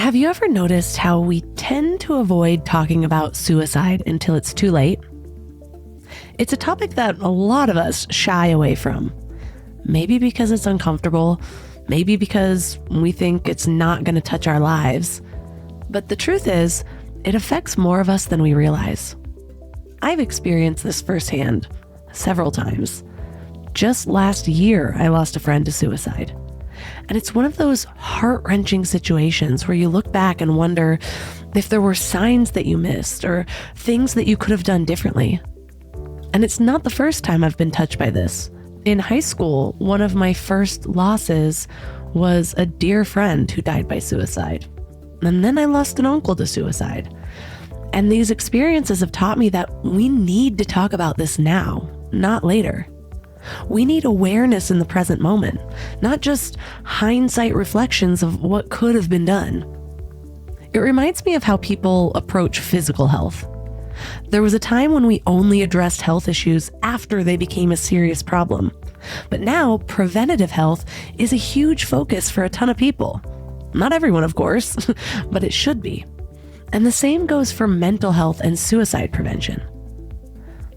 Have you ever noticed how we tend to avoid talking about suicide until it's too late? It's a topic that a lot of us shy away from. Maybe because it's uncomfortable, maybe because we think it's not going to touch our lives. But the truth is, it affects more of us than we realize. I've experienced this firsthand several times. Just last year, I lost a friend to suicide. And it's one of those heart-wrenching situations where you look back and wonder if there were signs that you missed or things that you could have done differently. And it's not the first time I've been touched by this. In high school, one of my first losses was a dear friend who died by suicide. And then I lost an uncle to suicide. And these experiences have taught me that we need to talk about this now, not later. We need awareness in the present moment, not just hindsight reflections of what could have been done. It reminds me of how people approach physical health. There was a time when we only addressed health issues after they became a serious problem. But now, preventative health is a huge focus for a ton of people. Not everyone, of course, but it should be. And the same goes for mental health and suicide prevention.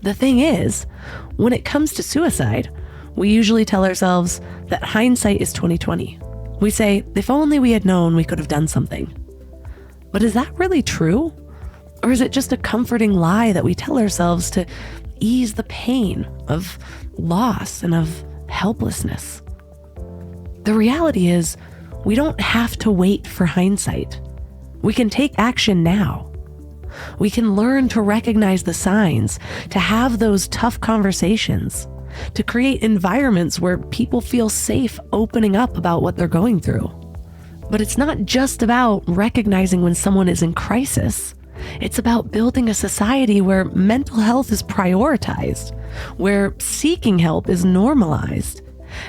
The thing is, when it comes to suicide, we usually tell ourselves that hindsight is 20/20. We say, if only we had known, we could have done something. But is that really true? Or is it just a comforting lie that we tell ourselves to ease the pain of loss and of helplessness? The reality is, we don't have to wait for hindsight. We can take action now. We can learn to recognize the signs, to have those tough conversations, to create environments where people feel safe opening up about what they're going through. But it's not just about recognizing when someone is in crisis. It's about building a society where mental health is prioritized, where seeking help is normalized,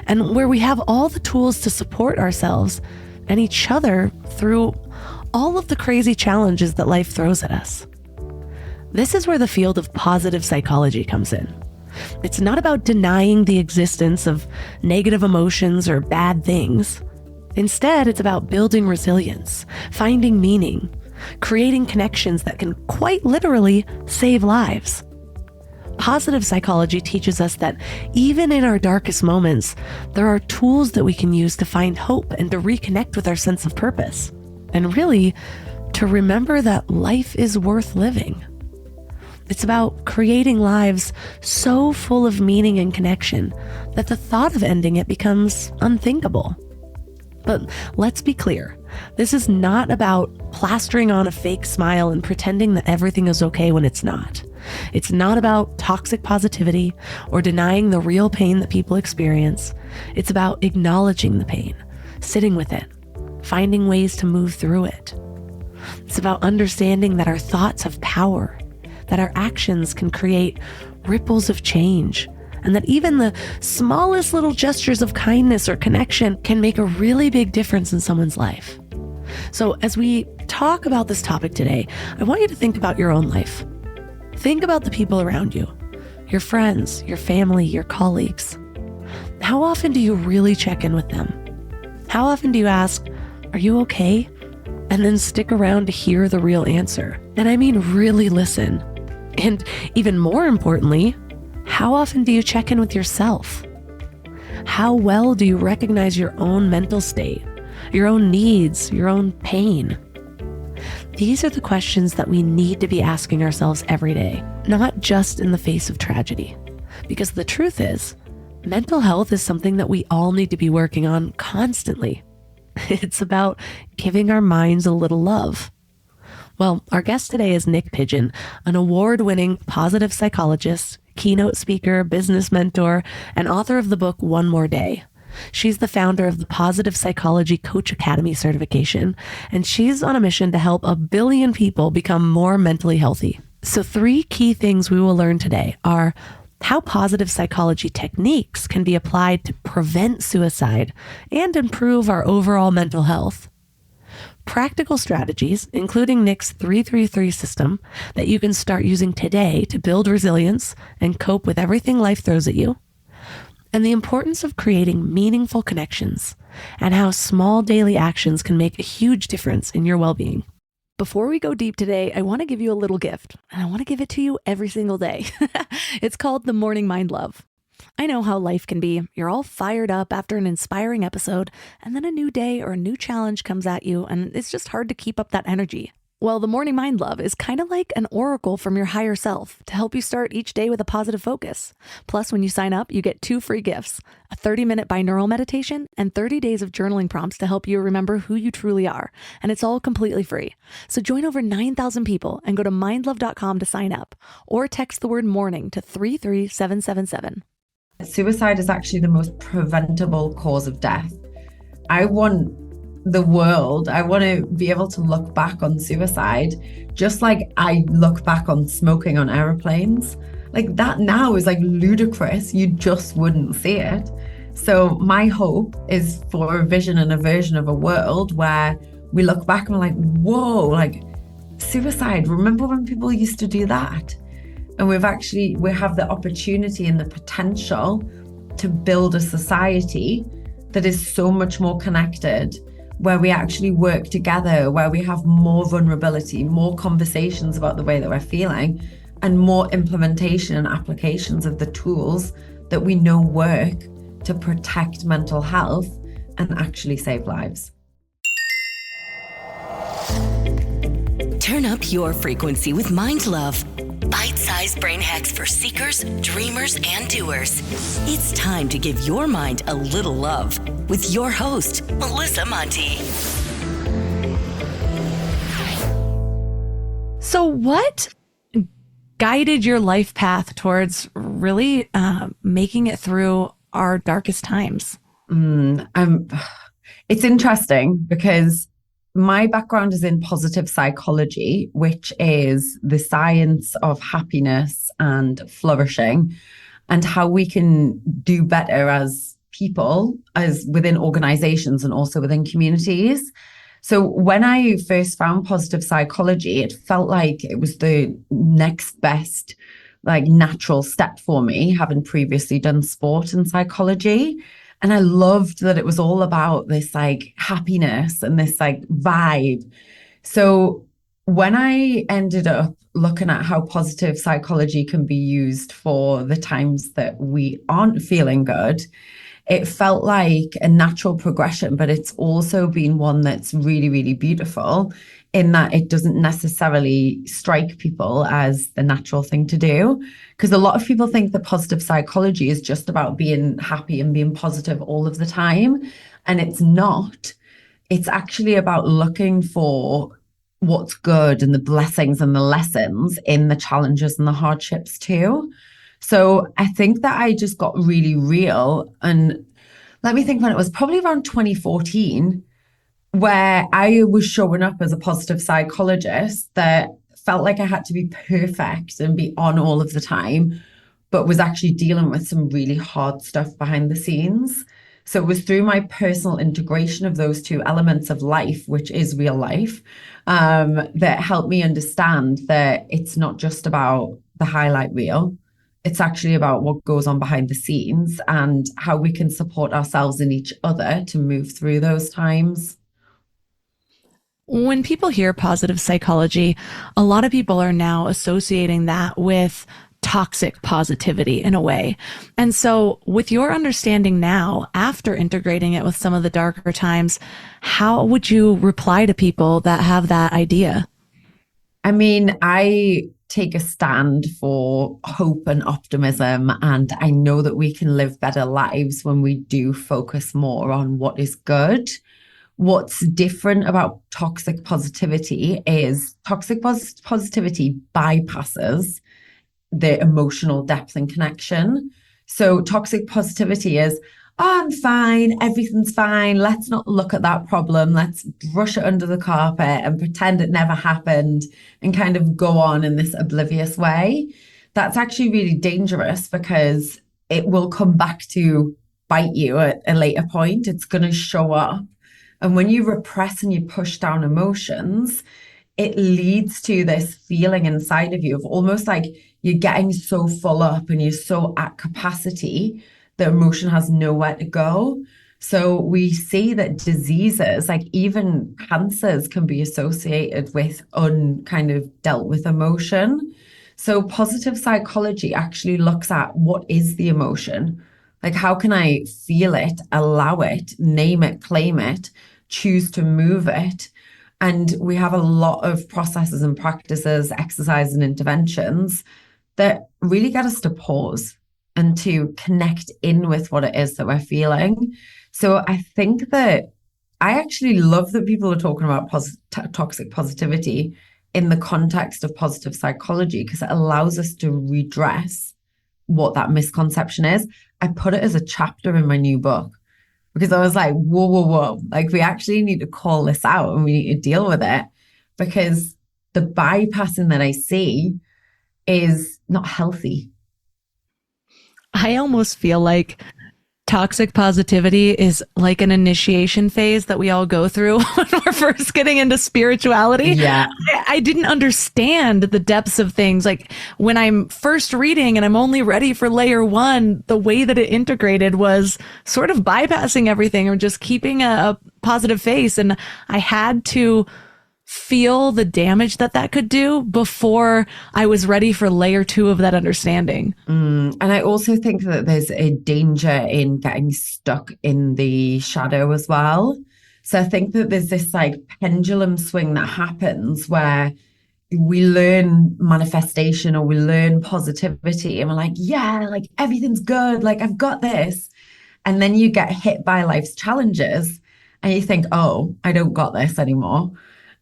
and where we have all the tools to support ourselves and each other through all of the crazy challenges that life throws at us. This is where the field of positive psychology comes in. It's not about denying the existence of negative emotions or bad things. Instead, it's about building resilience, finding meaning, creating connections that can quite literally save lives. Positive psychology teaches us that even in our darkest moments, there are tools that we can use to find hope and to reconnect with our sense of purpose. And really, to remember that life is worth living. It's about creating lives so full of meaning and connection that the thought of ending it becomes unthinkable. But let's be clear, this is not about plastering on a fake smile and pretending that everything is okay when it's not. It's not about toxic positivity or denying the real pain that people experience. It's about acknowledging the pain, sitting with it, finding ways to move through it. It's about understanding that our thoughts have power, that our actions can create ripples of change, and that even the smallest little gestures of kindness or connection can make a really big difference in someone's life. So as we talk about this topic today, I want you to think about your own life. Think about the people around you, your friends, your family, your colleagues. How often do you really check in with them? How often do you ask, "Are you okay?" and then stick around to hear the real answer? And I mean really listen. And even more importantly, how often do you check in with yourself? How well do you recognize your own mental state, your own needs, your own pain? These are the questions that we need to be asking ourselves every day, not just in the face of tragedy. Because the truth is, mental health is something that we all need to be working on constantly. It's about giving our minds a little love. Well, our guest today is Niyc Pidgeon, an award-winning positive psychologist, keynote speaker, business mentor, and author of the book One More Day. She's the founder of the Positive Psychology Coach Academy certification, and she's on a mission to help 1 billion people become more mentally healthy. So 3 key things we will learn today are how positive psychology techniques can be applied to prevent suicide and improve our overall mental health, practical strategies, including Niyc's 333 system that you can start using today to build resilience and cope with everything life throws at you, and the importance of creating meaningful connections, and how small daily actions can make a huge difference in your well-being. Before we go deep today, I want to give you a little gift, and I want to give it to you every single day. It's called the Morning Mind Love. I know how life can be. You're all fired up after an inspiring episode, and then a new day or a new challenge comes at you, and it's just hard to keep up that energy. Well, the Morning Mind Love is kind of like an oracle from your higher self to help you start each day with a positive focus. Plus, when you sign up, you get 2 free gifts, a 30-minute binaural meditation and 30 days of journaling prompts to help you remember who you truly are. And it's all completely free. So join over 9,000 people and go to mindlove.com to sign up, or text the word morning to 33777. Suicide is actually the most preventable cause of death. I want to be able to look back on suicide just like I look back on smoking on airplanes. Like that now is like ludicrous. You just wouldn't see it. So my hope is for a vision and a version of a world where we look back and we're like, whoa, like suicide. Remember when people used to do that? And we have the opportunity and the potential to build a society that is so much more connected, where we actually work together, where we have more vulnerability, more conversations about the way that we're feeling, and more implementation and applications of the tools that we know work to protect mental health and actually save lives. Turn up your frequency with Mind Love. Bite-sized brain hacks for seekers, dreamers, and doers. It's time to give your mind a little love with your host, Melissa Monti. So what guided your life path towards really making it through our darkest times? It's interesting because my background is in positive psychology, which is the science of happiness and flourishing, and how we can do better as people, as within organizations and also within communities. So when I first found positive psychology, it felt like it was the next best, like natural step for me, having previously done sport and psychology. And I loved that it was all about this like happiness and this like vibe. So when I ended up looking at how positive psychology can be used for the times that we aren't feeling good, it felt like a natural progression, but it's also been one that's really, really beautiful in that it doesn't necessarily strike people as the natural thing to do. Because a lot of people think that positive psychology is just about being happy and being positive all of the time. And it's not. It's actually about looking for what's good and the blessings and the lessons in the challenges and the hardships too. So I think that I just got really real. And let me think, when it was probably around 2014, where I was showing up as a positive psychologist that felt like I had to be perfect and be on all of the time, but was actually dealing with some really hard stuff behind the scenes. So it was through my personal integration of those two elements of life, which is real life, that helped me understand that it's not just about the highlight reel. It's actually about what goes on behind the scenes and how we can support ourselves and each other to move through those times. When people hear positive psychology, a lot of people are now associating that with toxic positivity in a way. And so with your understanding now, after integrating it with some of the darker times, how would you reply to people that have that idea? I mean, I take a stand for hope and optimism, and I know that we can live better lives when we do focus more on what is good. What's different about toxic positivity is positivity bypasses the emotional depth and connection. So toxic positivity is, oh, I'm fine, everything's fine. Let's not look at that problem. Let's brush it under the carpet and pretend it never happened and kind of go on in this oblivious way. That's actually really dangerous because it will come back to bite you at a later point. It's going to show up. And when you repress and you push down emotions, it leads to this feeling inside of you of almost like you're getting so full up and you're so at capacity the emotion has nowhere to go. So we see that diseases, like even cancers, can be associated with kind of dealt with emotion. So positive psychology actually looks at what is the emotion? Like, how can I feel it, allow it, name it, claim it, choose to move it? And we have a lot of processes and practices, exercise and interventions that really get us to pause and to connect in with what it is that we're feeling. So I think that I actually love that people are talking about toxic positivity in the context of positive psychology, because it allows us to redress what that misconception is. I put it as a chapter in my new book because I was like, whoa, whoa, whoa. Like, we actually need to call this out and we need to deal with it, because the bypassing that I see is not healthy. I almost feel like toxic positivity is like an initiation phase that we all go through when we're first getting into spirituality. Yeah. I didn't understand the depths of things. Like when I'm first reading and I'm only ready for layer one, the way that it integrated was sort of bypassing everything or just keeping a positive face. And I had to feel the damage that could do before I was ready for layer two of that understanding. And I also think that there's a danger in getting stuck in the shadow as well. So I think that there's this like pendulum swing that happens where we learn manifestation or we learn positivity and we're like, yeah, like everything's good, like I've got this. And then you get hit by life's challenges and you think, oh, I don't got this anymore.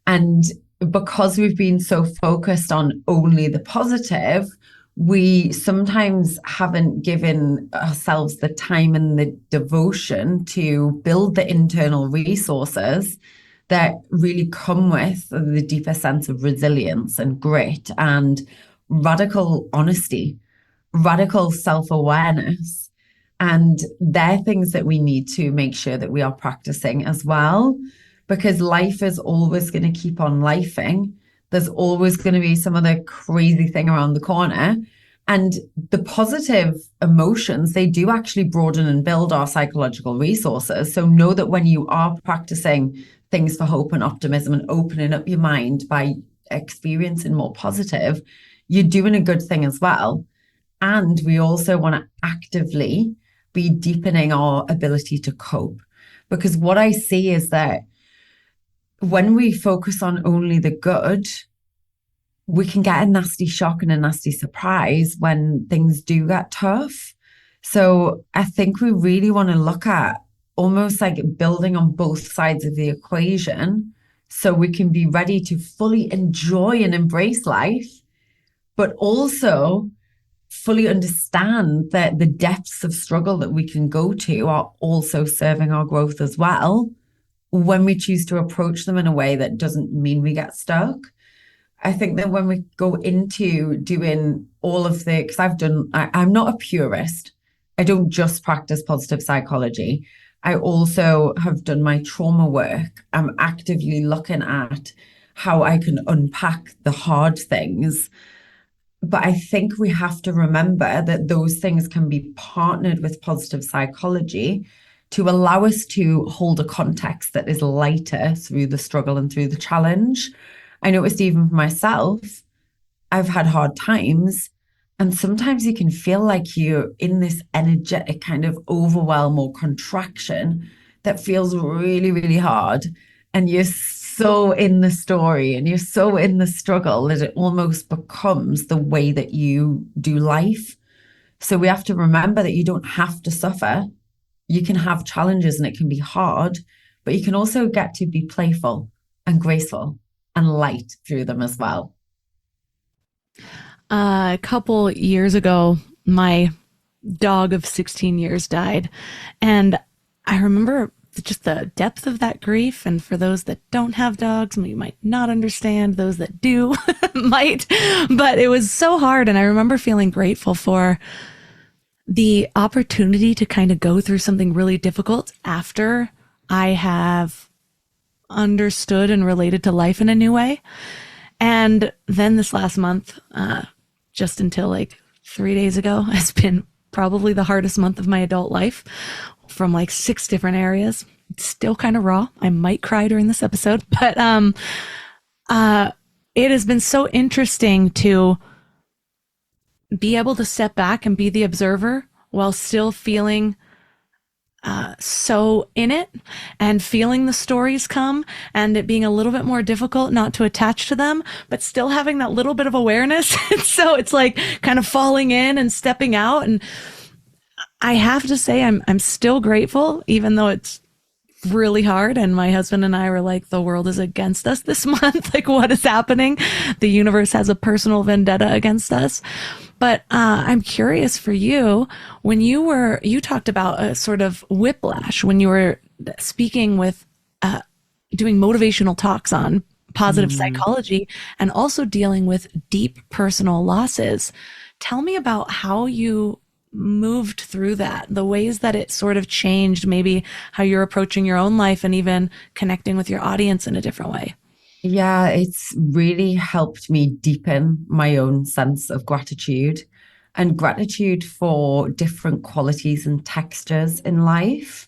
And because we've been so focused on only the positive, we sometimes haven't given ourselves the time and the devotion to build the internal resources that really come with the deeper sense of resilience and grit and radical honesty, radical self-awareness. And they're things that we need to make sure that we are practicing as well, because life is always going to keep on lifing. There's always going to be some other crazy thing around the corner. And the positive emotions, they do actually broaden and build our psychological resources. So know that when you are practicing things for hope and optimism and opening up your mind by experiencing more positive, you're doing a good thing as well. And we also want to actively be deepening our ability to cope. Because what I see is that when we focus on only the good, we can get a nasty shock and a nasty surprise when things do get tough. So I think we really want to look at almost like building on both sides of the equation so we can be ready to fully enjoy and embrace life, but also fully understand that the depths of struggle that we can go to are also serving our growth as well, when we choose to approach them in a way that doesn't mean we get stuck. I think that when we go into doing all of the, because I'm not a purist. I don't just practice positive psychology. I also have done my trauma work. I'm actively looking at how I can unpack the hard things. But I think we have to remember that those things can be partnered with positive psychology to allow us to hold a context that is lighter through the struggle and through the challenge. I noticed even for myself, I've had hard times, and sometimes you can feel like you're in this energetic kind of overwhelm or contraction that feels really, really hard. And you're so in the story and you're so in the struggle that it almost becomes the way that you do life. So we have to remember that you don't have to suffer. You can have challenges and it can be hard, but you can also get to be playful and graceful and light through them as well. A couple years ago, my dog of 16 years died. And I remember just the depth of that grief. And for those that don't have dogs, we might not understand. Those that do might. But it was so hard. And I remember feeling grateful for the opportunity to kind of go through something really difficult after I have understood and related to life in a new way. And then this last month, just until like 3 days ago, has been probably the hardest month of my adult life from like 6 different areas. It's still kind of raw. I might cry during this episode, but it has been so interesting to be able to step back and be the observer while still feeling so in it and feeling the stories come, and it being a little bit more difficult not to attach to them, but still having that little bit of awareness. So it's like kind of falling in and stepping out. And I have to say, I'm still grateful, even though it's really hard. And my husband and I were like, the world is against us this month. Like, what is happening? The universe has a personal vendetta against us. But I'm curious for you, when you talked about a sort of whiplash when you were speaking with, doing motivational talks on positive psychology and also dealing with deep personal losses. Tell me about how you moved through that, the ways that it sort of changed maybe how you're approaching your own life and even connecting with your audience in a different way. Yeah, it's really helped me deepen my own sense of gratitude and gratitude for different qualities and textures in life.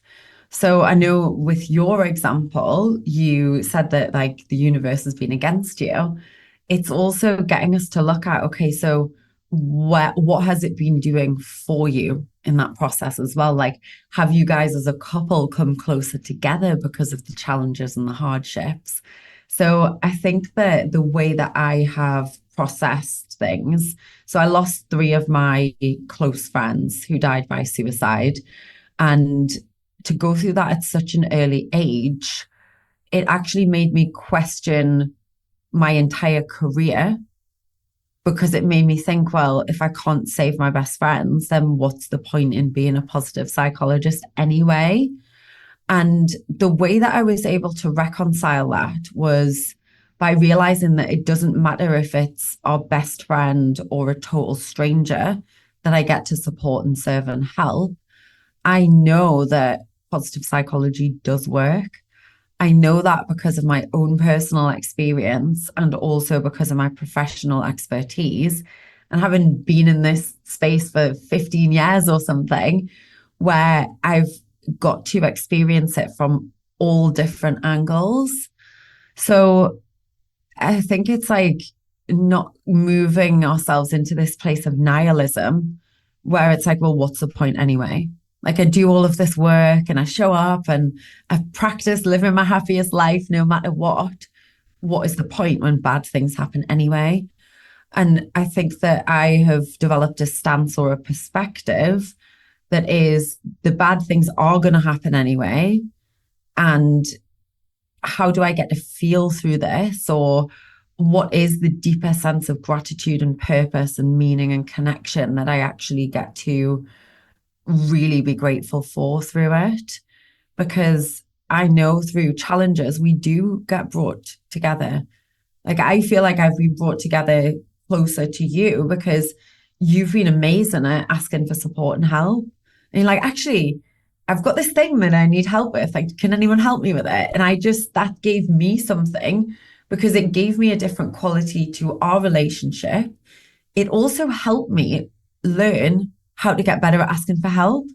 So I know with your example, you said that like the universe has been against you. It's also getting us to look at, okay, so what has it been doing for you in that process as well? Like, have you guys as a couple come closer together because of the challenges and the hardships? So I think that the way that I have processed things, so I lost 3 of my close friends who died by suicide. And to go through that at such an early age, it actually made me question my entire career, because it made me think, well, if I can't save my best friends, then what's the point in being a positive psychologist anyway? And the way that I was able to reconcile that was by realizing that it doesn't matter if it's our best friend or a total stranger that I get to support and serve and help. I know that positive psychology does work. I know that because of my own personal experience and also because of my professional expertise, and having been in this space for 15 years or something, where I've got to experience it from all different angles. So I think it's like not moving ourselves into this place of nihilism where it's like, well, what's the point anyway? Like, I do all of this work and I show up and I practice living my happiest life no matter what. What is the point when bad things happen anyway? And I think that I have developed a stance or a perspective that is, the bad things are going to happen anyway. And how do I get to feel through this? Or what is the deeper sense of gratitude and purpose and meaning and connection that I actually get to really be grateful for through it? Because I know through challenges, we do get brought together. Like, I feel like I've been brought together closer to you because you've been amazing at asking for support and help. And you're like, actually, I've got this thing that I need help with. Like, can anyone help me with it? And that gave me something, because it gave me a different quality to our relationship. It also helped me learn how to get better at asking for help,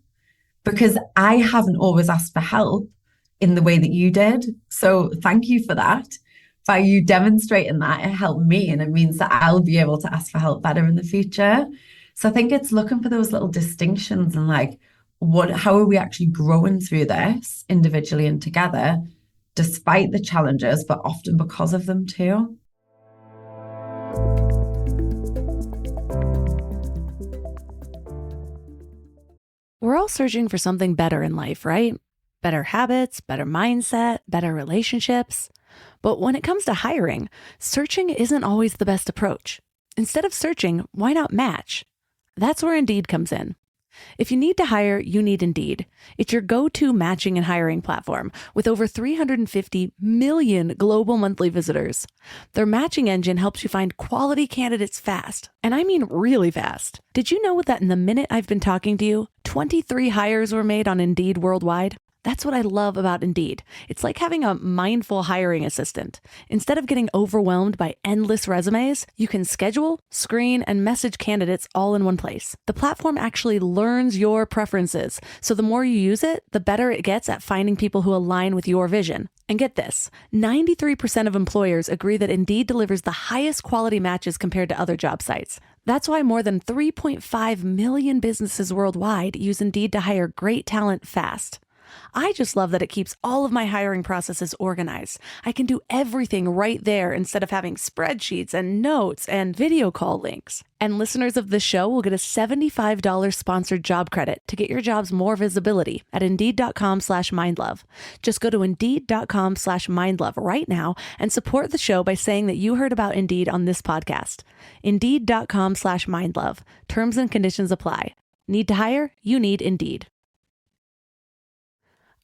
because I haven't always asked for help in the way that you did. So thank you for that. By you demonstrating that, it helped me, and it means that I'll be able to ask for help better in the future. So I think it's looking for those little distinctions and like, how are we actually growing through this individually and together, despite the challenges, but often because of them too. We're all searching for something better in life, right? Better habits, better mindset, better relationships. But when it comes to hiring, searching isn't always the best approach. Instead of searching, why not match? That's where Indeed comes in. If you need to hire, you need Indeed. It's your go-to matching and hiring platform with over 350 million global monthly visitors. Their matching engine helps you find quality candidates fast. And I mean really fast. Did you know that in the minute I've been talking to you, 23 hires were made on Indeed worldwide? That's what I love about Indeed. It's like having a mindful hiring assistant. Instead of getting overwhelmed by endless resumes, you can schedule, screen, and message candidates all in one place. The platform actually learns your preferences, so the more you use it, the better it gets at finding people who align with your vision. And get this, 93% of employers agree that Indeed delivers the highest quality matches compared to other job sites. That's why more than 3.5 million businesses worldwide use Indeed to hire great talent fast. I just love that it keeps all of my hiring processes organized. I can do everything right there instead of having spreadsheets and notes and video call links. And listeners of the show will get a $75 sponsored job credit to get your jobs more visibility at Indeed.com/mindlove. Just go to Indeed.com/mindlove right now and support the show by saying that you heard about Indeed on this podcast. Indeed.com/mindlove. Terms and conditions apply. Need to hire? You need Indeed.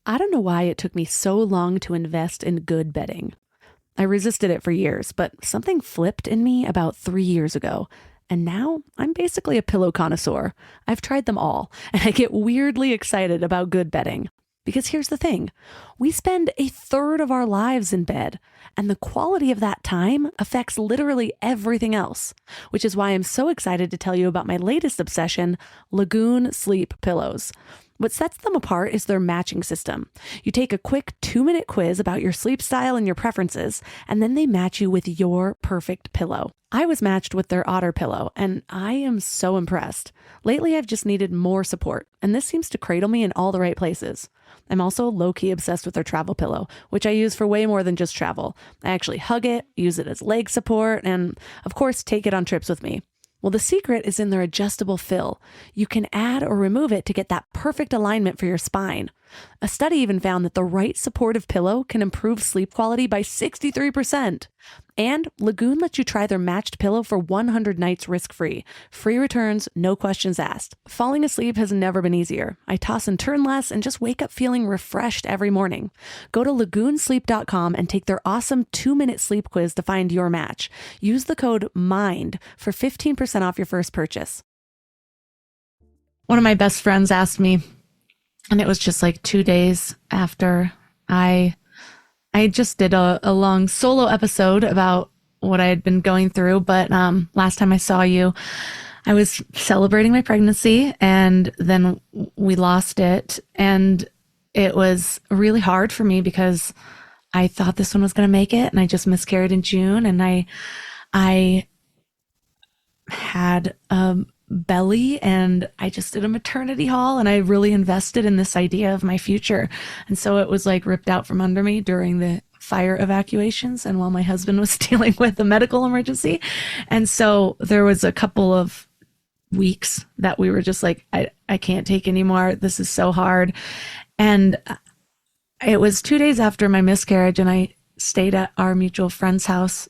I don't know why it took me so long to invest in good bedding. I resisted it for years, but something flipped in me about 3 years ago. And now I'm basically a pillow connoisseur. I've tried them all, and I get weirdly excited about good bedding. Because here's the thing, we spend a third of our lives in bed, and the quality of that time affects literally everything else, which is why I'm so excited to tell you about my latest obsession, Lagoon Sleep Pillows. What sets them apart is their matching system. You take a quick 2-minute quiz about your sleep style and your preferences, and then they match you with your perfect pillow. I was matched with their Otter pillow, and I am so impressed. Lately, I've just needed more support, and this seems to cradle me in all the right places. I'm also low-key obsessed with their travel pillow, which I use for way more than just travel. I actually hug it, use it as leg support, and of course, take it on trips with me. Well, the secret is in their adjustable fill. You can add or remove it to get that perfect alignment for your spine. A study even found that the right supportive pillow can improve sleep quality by 63%. And Lagoon lets you try their matched pillow for 100 nights risk-free. Free returns, no questions asked. Falling asleep has never been easier. I toss and turn less and just wake up feeling refreshed every morning. Go to lagoonsleep.com and take their awesome 2-minute sleep quiz to find your match. Use the code MIND for 15% off your first purchase. One of my best friends asked me, and it was just like 2 days after I just did a long solo episode about what I had been going through. But last time I saw you, I was celebrating my pregnancy, and then we lost it. And it was really hard for me because I thought this one was going to make it, and I just miscarried in June. And I had belly, and I just did a maternity haul, and I really invested in this idea of my future. And so it was like ripped out from under me during the fire evacuations and while my husband was dealing with a medical emergency. And so there was a couple of weeks that we were just like, I can't take anymore. This is so hard. And it was 2 days after my miscarriage, and I stayed at our mutual friend's house,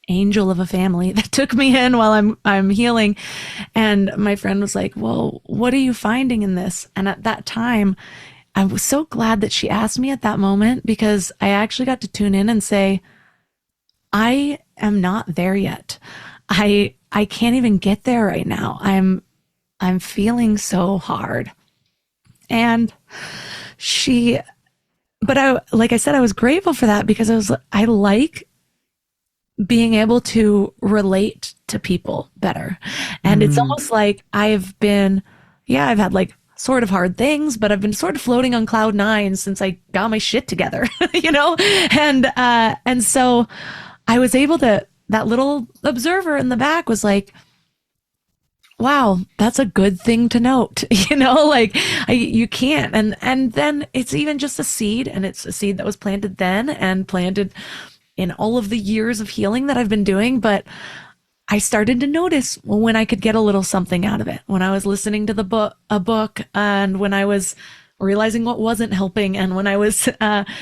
angel of a family that took me in while I'm healing. And my friend was like, well, what are you finding in this? And at that time, I was so glad that she asked me at that moment, because I actually got to tune in and say, I am not there yet. I can't even get there right now. I'm feeling so hard. And like I said, I was grateful for that, because I like being able to relate to people better. And it's almost like I've had like sort of hard things, but I've been sort of floating on cloud 9 since I got my shit together, And so I was able to, that little observer in the back was like, wow, that's a good thing to note, you can't. And then it's even just a seed, and it's a seed that was planted then and planted in all of the years of healing that I've been doing. But I started to notice when I could get a little something out of it, when I was listening to a book, and when I was realizing what wasn't helping, and when I was,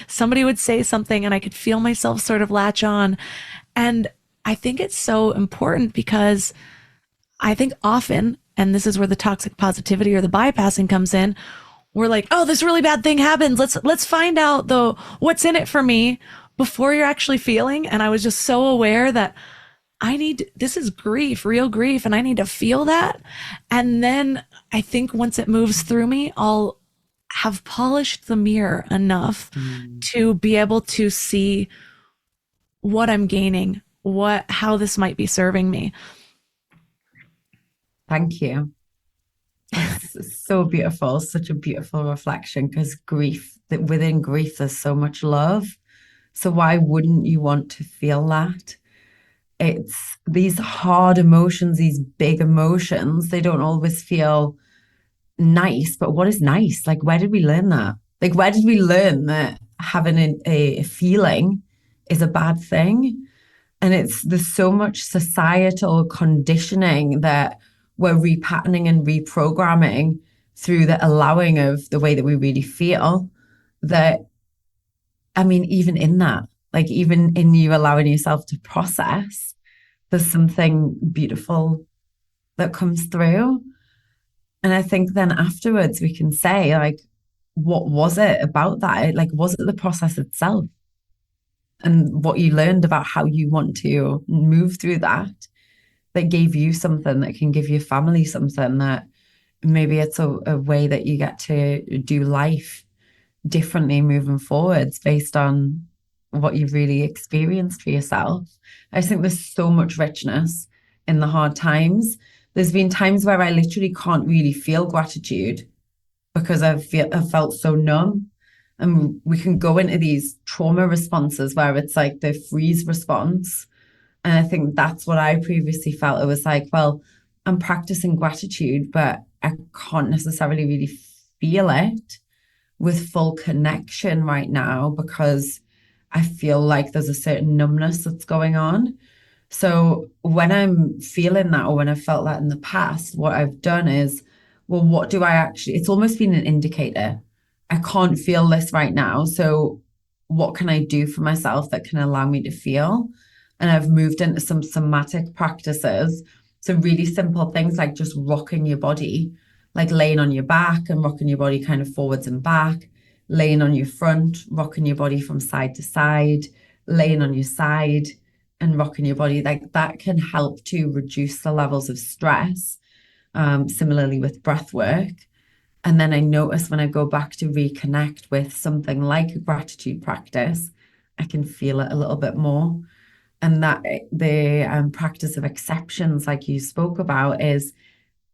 somebody would say something and I could feel myself sort of latch on. And I think it's so important, because I think often, and this is where the toxic positivity or the bypassing comes in, we're like, oh, this really bad thing happens. Let's find out what's in it for me before you're actually feeling. And I was just so aware that this is grief, real grief, and I need to feel that. And then I think once it moves through me, I'll have polished the mirror enough to be able to see what I'm gaining, how this might be serving me. Thank you. It's so beautiful, such a beautiful reflection, because within grief, there's so much love. So why wouldn't you want to feel that? It's these hard emotions, these big emotions, they don't always feel nice, but what is nice? Like, where did we learn that? Like, where did we learn that having a feeling is a bad thing? And there's so much societal conditioning that we're repatterning and reprogramming through the allowing of the way that we really feel. That, I mean, even in that, like even in you allowing yourself to process, there's something beautiful that comes through. And I think then afterwards we can say, like, what was it about that? Like, was it the process itself? And what you learned about how you want to move through that gave you something that can give your family something, that maybe it's a way that you get to do life differently moving forwards based on what you've really experienced for yourself. I think there's so much richness in the hard times. There's been times where I literally can't really feel gratitude because I've felt so numb. And we can go into these trauma responses where it's like the freeze response. And I think that's what I previously felt. It was like, well, I'm practicing gratitude, but I can't necessarily really feel it with full connection right now because I feel like there's a certain numbness that's going on. So when I'm feeling that, or when I've felt that in the past, what I've done is, well, what do I actually, it's almost been an indicator. I can't feel this right now. So what can I do for myself that can allow me to feel? And I've moved into some somatic practices. So really simple things like just rocking your body, like laying on your back and rocking your body kind of forwards and back, laying on your front, rocking your body from side to side, laying on your side and rocking your body. Like that can help to reduce the levels of stress. Similarly with breath work. And then I notice when I go back to reconnect with something like a gratitude practice, I can feel it a little bit more. And that the practice of exceptions, like you spoke about, is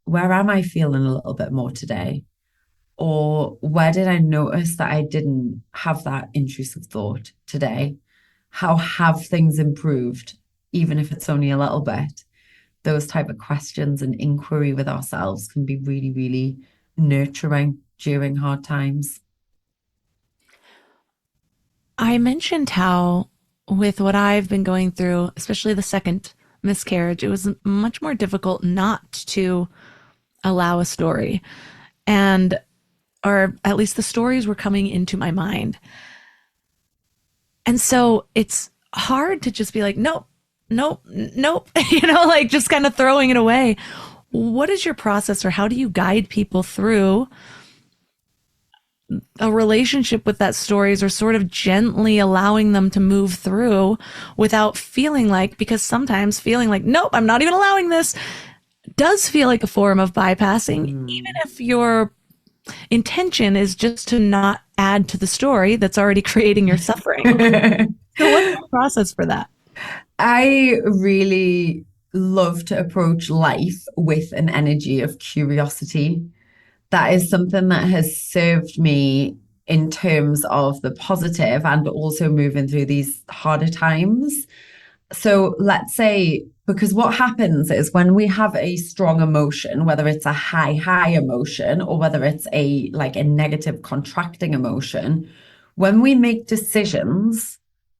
where am I feeling a little bit more today? Or where did I notice that I didn't have that intrusive thought today? How have things improved, even if it's only a little bit? Those type of questions and inquiry with ourselves can be really, really nurturing during hard times. I mentioned how with what I've been going through, especially the second miscarriage, it was much more difficult not to allow a story. And, or at least the stories were coming into my mind. And so it's hard to just be like, nope, nope, nope, like just kind of throwing it away. What is your process, or how do you guide people through a relationship with that stories, or sort of gently allowing them to move through without feeling like, because sometimes feeling like, nope, I'm not even allowing this, does feel like a form of bypassing, even if your intention is just to not add to the story that's already creating your suffering. So what's the process for that? I really love to approach life with an energy of curiosity. That is something that has served me in terms of the positive and also moving through these harder times. So let's say, because what happens is when we have a strong emotion, whether it's a high emotion or whether it's a negative contracting emotion, when we make decisions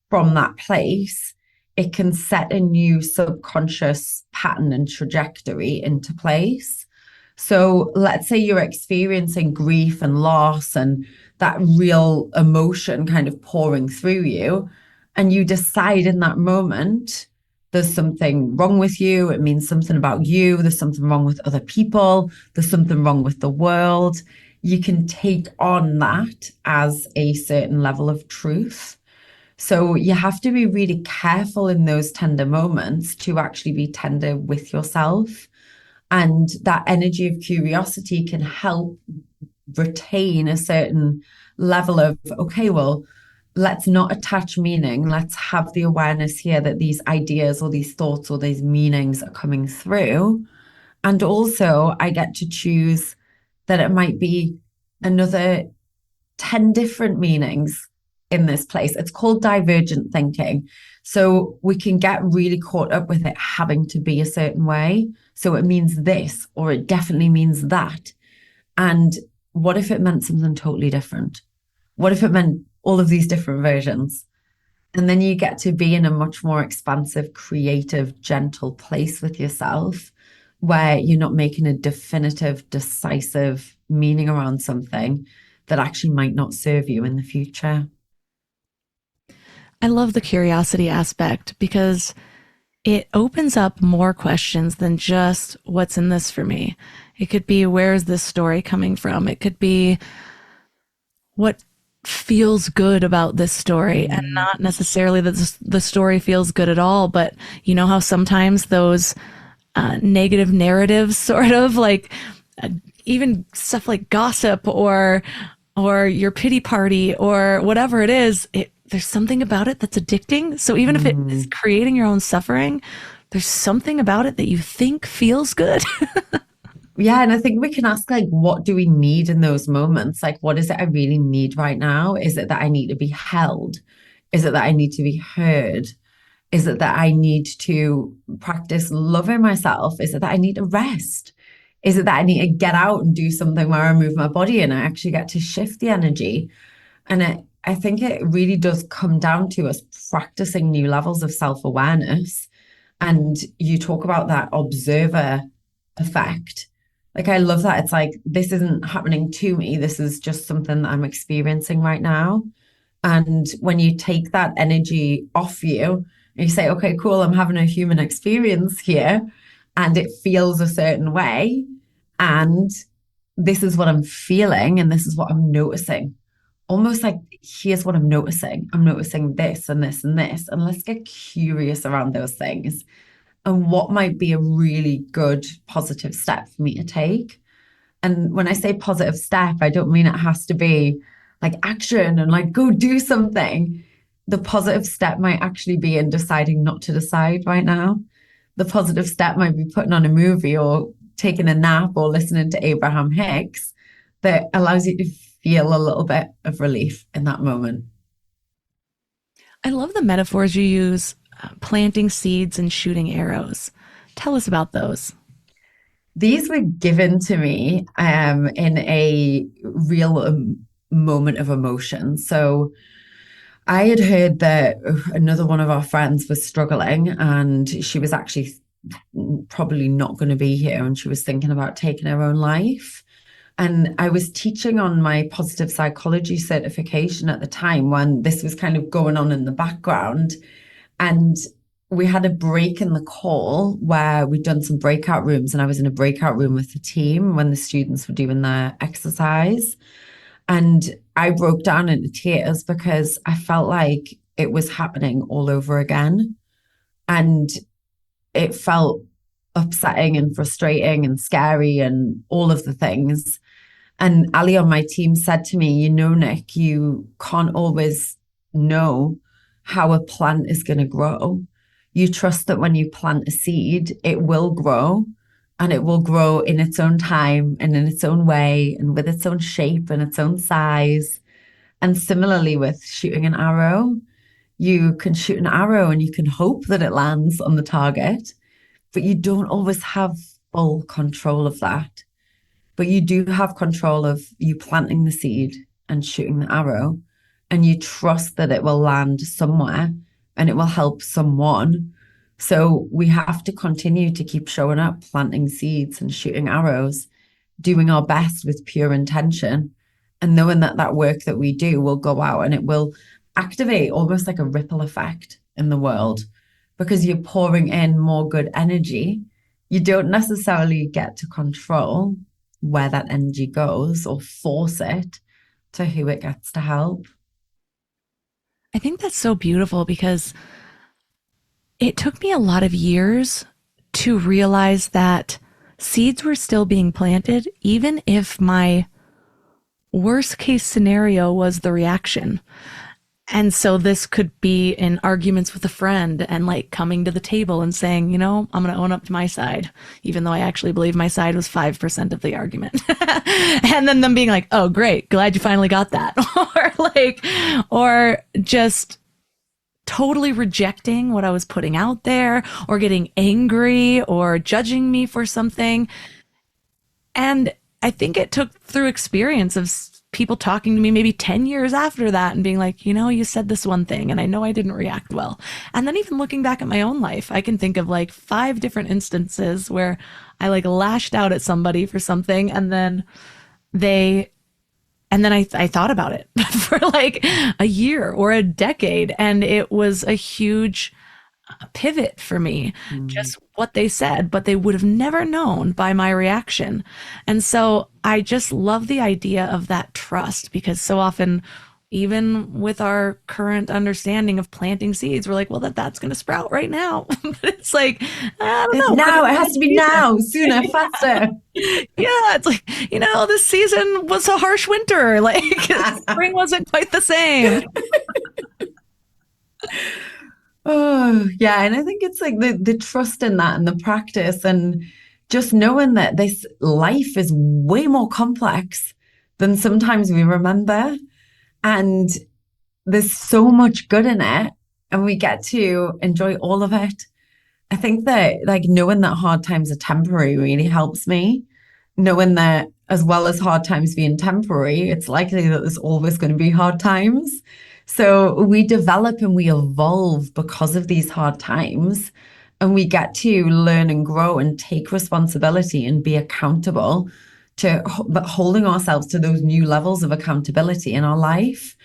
from that place, it can set a new subconscious pattern and trajectory into place. So let's say you're experiencing grief and loss and that real emotion kind of pouring through you, and you decide in that moment there's something wrong with you. It means something about you. There's something wrong with other people. There's something wrong with the world. You can take on that as a certain level of truth. So you have to be really careful in those tender moments to actually be tender with yourself. And that energy of curiosity can help retain a certain level of, okay, well, let's not attach meaning. Let's have the awareness here that these ideas or these thoughts or these meanings are coming through. And also, I get to choose that it might be another 10 different meanings in this place. It's called divergent thinking. So we can get really caught up with it having to be a certain way. So it means this, or it definitely means that. And what if it meant something totally different? What if it meant all of these different versions? And then you get to be in a much more expansive, creative, gentle place with yourself where you're not making a definitive, decisive meaning around something that actually might not serve you in the future. I love the curiosity aspect because it opens up more questions than just what's in this for me. It could be, where is this story coming from? It could be, what feels good about this story, and not necessarily that the story feels good at all. But you know how sometimes those negative narratives, sort of like even stuff like gossip or your pity party or whatever it is, there's something about it that's addicting. So even if it is creating your own suffering, there's something about it that you think feels good. Yeah, and I think we can ask, like, what do we need in those moments? Like, what is it I really need right now? Is it that I need to be held? Is it that I need to be heard? Is it that I need to practice loving myself? Is it that I need to rest? Is it that I need to get out and do something where I move my body and I actually get to shift the energy? And I think it really does come down to us practicing new levels of self-awareness. And you talk about that observer effect. Like, I love that. It's like, this isn't happening to me. This is just something that I'm experiencing right now. And when you take that energy off you and you say, okay, cool, I'm having a human experience here and it feels a certain way. And this is what I'm feeling and this is what I'm noticing. Almost like, here's what I'm noticing. I'm noticing this and this and this. And let's get curious around those things. And what might be a really good positive step for me to take. And when I say positive step, I don't mean it has to be like action and like go do something. The positive step might actually be in deciding not to decide right now. The positive step might be putting on a movie or taking a nap or listening to Abraham Hicks that allows you to feel a little bit of relief in that moment. I love the metaphors you use, planting seeds and shooting arrows. Tell us about those. These were given to me in a real moment of emotion. So I had heard that another one of our friends was struggling and she was actually probably not going to be here and she was thinking about taking her own life. And I was teaching on my positive psychology certification at the time when this was kind of going on in the background. And we had a break in the call where we'd done some breakout rooms, and I was in a breakout room with the team when the students were doing their exercise. And I broke down into tears because I felt like it was happening all over again. And it felt upsetting and frustrating and scary and all of the things. And Ali on my team said to me, you know, Nick, you can't always know how a plant is going to grow. You trust that when you plant a seed, it will grow and it will grow in its own time and in its own way and with its own shape and its own size. And similarly with shooting an arrow, you can shoot an arrow and you can hope that it lands on the target, but you don't always have full control of that. But you do have control of you planting the seed and shooting the arrow, and you trust that it will land somewhere and it will help someone. So we have to continue to keep showing up, planting seeds and shooting arrows, doing our best with pure intention, and knowing that that work that we do will go out and it will activate almost like a ripple effect in the world because you're pouring in more good energy. You don't necessarily get to control where that energy goes or force it to who it gets to help. I think that's so beautiful because it took me a lot of years to realize that seeds were still being planted, even if my worst case scenario was the reaction. And so this could be in arguments with a friend and like coming to the table and saying, you know, I'm going to own up to my side, even though I actually believe my side was 5% of the argument. And then them being like, oh, great. Glad you finally got that. or just totally rejecting what I was putting out there, or getting angry or judging me for something. And I think it took through experience of people talking to me maybe 10 years after that and being like, you know, you said this one thing and I know I didn't react well. And then even looking back at my own life, I can think of like 5 different instances where I like lashed out at somebody for something, and then I thought about it for like a year or a decade. And it was a huge pivot for me, just what they said, but they would have never known by my reaction. And so I just love the idea of that trust, because so often, even with our current understanding of planting seeds, we're like, well, that's going to sprout right now. But it's like, I don't know. Now, it has to be now, sooner, faster. Yeah, it's like, you know, this season was a harsh winter. Like, spring wasn't quite the same. Oh, yeah. And I think it's like the trust in that and the practice, and just knowing that this life is way more complex than sometimes we remember. And there's so much good in it, and we get to enjoy all of it. I think that like knowing that hard times are temporary really helps me. Knowing that as well as hard times being temporary, it's likely that there's always going to be hard times. So we develop and we evolve because of these hard times, and we get to learn and grow and take responsibility and be accountable to holding ourselves to those new levels of accountability in our life.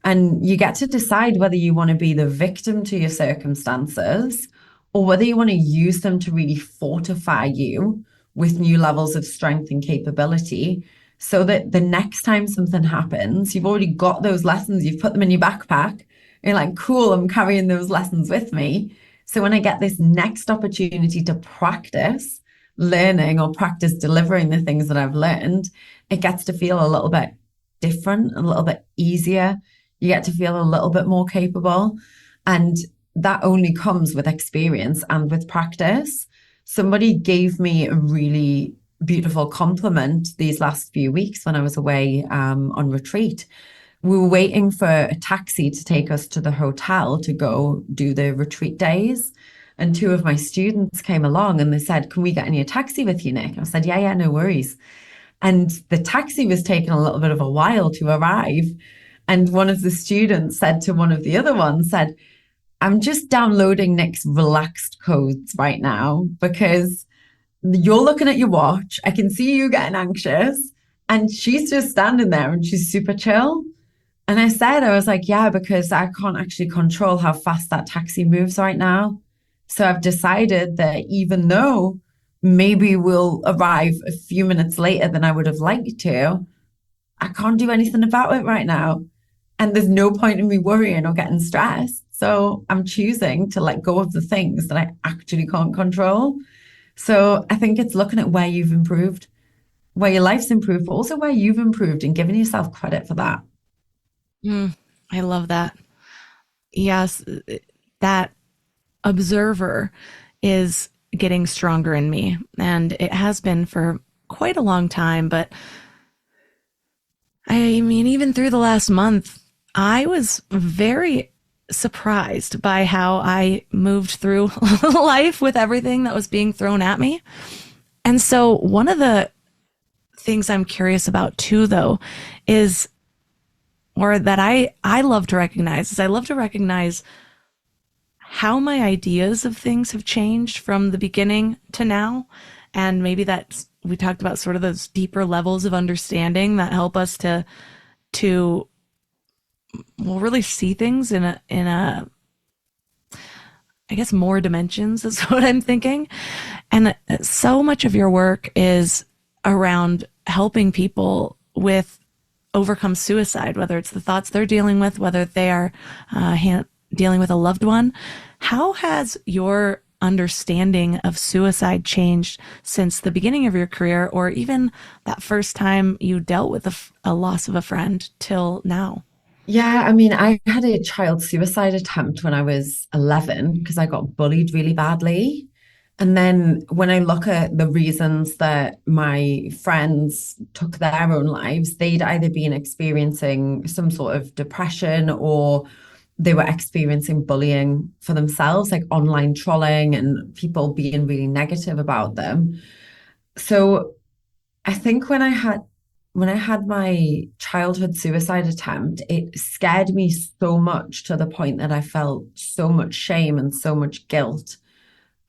And you get to decide whether you want to be the victim to your circumstances, or whether you want to use them to really fortify you with new levels of strength and capability, so that the next time something happens, you've already got those lessons, you've put them in your backpack. You're like, cool, I'm carrying those lessons with me. So when I get this next opportunity to practice learning or practice delivering the things that I've learned, it gets to feel a little bit different, a little bit easier. You get to feel a little bit more capable. And that only comes with experience and with practice. Somebody gave me a really beautiful compliment these last few weeks when I was away on retreat. We were waiting for a taxi to take us to the hotel to go do the retreat days. And 2 of my students came along and they said, can we get in your taxi with you, Nick? I said, yeah, no worries. And the taxi was taking a little bit of a while to arrive. And one of the students said to one of the other ones, said, I'm just downloading Nick's relaxed codes right now, because you're looking at your watch. I can see you getting anxious. And she's just standing there and she's super chill. And I was like, yeah, because I can't actually control how fast that taxi moves right now. So I've decided that even though maybe we'll arrive a few minutes later than I would have liked to, I can't do anything about it right now. And there's no point in me worrying or getting stressed. So I'm choosing to let go of the things that I actually can't control. So I think it's looking at where you've improved, where your life's improved, but also where you've improved, and giving yourself credit for that. I love that. Yes, that observer is getting stronger in me, and it has been for quite a long time. But I mean, even through the last month, I was very surprised by how I moved through life with everything that was being thrown at me. And so one of the things I'm curious about too, though, is, or that I love to recognize, is I love to recognize how my ideas of things have changed from the beginning to now. And maybe that's, we talked about sort of those deeper levels of understanding that help us to really see things in a I guess more dimensions is what I'm thinking. And so much of your work is around helping people with overcome suicide, whether it's the thoughts they're dealing with, whether they are dealing with a loved one. How has your understanding of suicide changed since the beginning of your career, or even that first time you dealt with a loss of a friend till now? Yeah, I mean, I had a child suicide attempt when I was 11 because I got bullied really badly. And then when I look at the reasons that my friends took their own lives, they'd either been experiencing some sort of depression or they were experiencing bullying for themselves, like online trolling and people being really negative about them. So I think when I had my childhood suicide attempt, it scared me so much to the point that I felt so much shame and so much guilt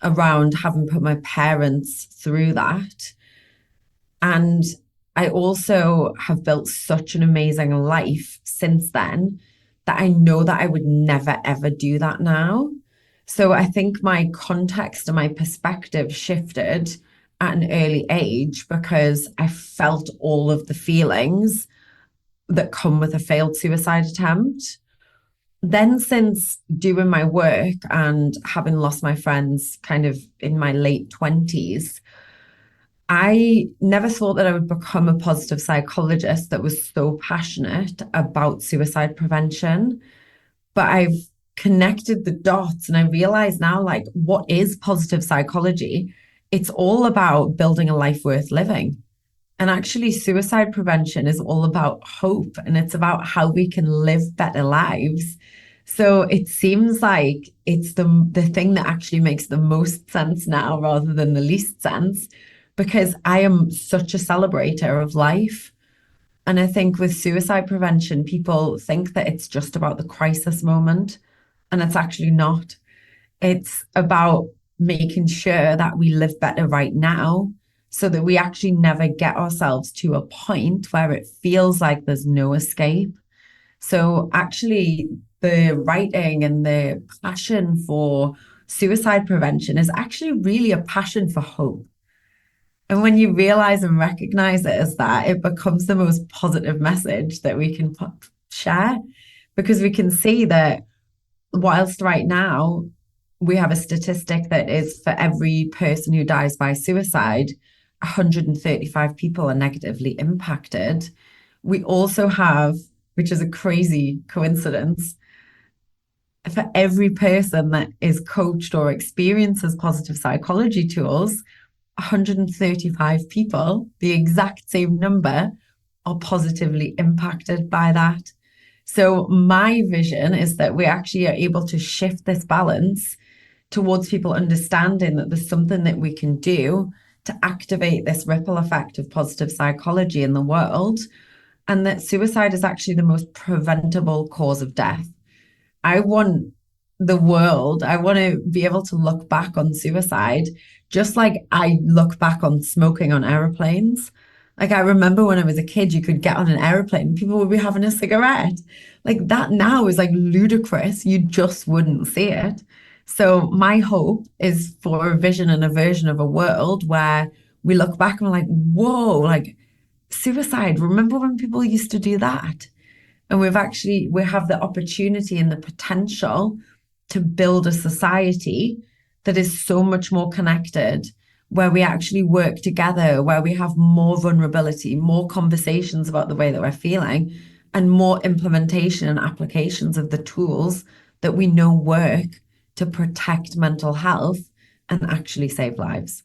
around having put my parents through that. And I also have built such an amazing life since then that I know that I would never, ever do that now. So I think my context and my perspective shifted at an early age because I felt all of the feelings that come with a failed suicide attempt. Then, since doing my work and having lost my friends kind of in my late 20s, I never thought that I would become a positive psychologist that was so passionate about suicide prevention. But I've connected the dots and I realize now, like, what is positive psychology? It's all about building a life worth living. And actually, suicide prevention is all about hope and it's about how we can live better lives. So it seems like it's the thing that actually makes the most sense now rather than the least sense, because I am such a celebrator of life. And I think with suicide prevention, people think that it's just about the crisis moment, and it's actually not. It's about making sure that we live better right now so that we actually never get ourselves to a point where it feels like there's no escape. So actually, the writing and the passion for suicide prevention is actually really a passion for hope. And when you realize and recognize it as that, it becomes the most positive message that we can share, because we can see that whilst right now we have a statistic that is for every person who dies by suicide, 135 people are negatively impacted. We also have, which is a crazy coincidence, for every person that is coached or experiences positive psychology tools, 135 people, the exact same number, are positively impacted by that. So my vision is that we actually are able to shift this balance towards people understanding that there's something that we can do to activate this ripple effect of positive psychology in the world, and that suicide is actually the most preventable cause of death. I want I want to be able to look back on suicide just like I look back on smoking on airplanes. Like, I remember when I was a kid, you could get on an airplane and people would be having a cigarette. Like, that now is like ludicrous. You just wouldn't see it. So my hope is for a vision and a version of a world where we look back and we're like, whoa, like suicide. Remember when people used to do that? And we have the opportunity and the potential to build a society that is so much more connected, where we actually work together, where we have more vulnerability, more conversations about the way that we're feeling, and more implementation and applications of the tools that we know work to protect mental health and actually save lives.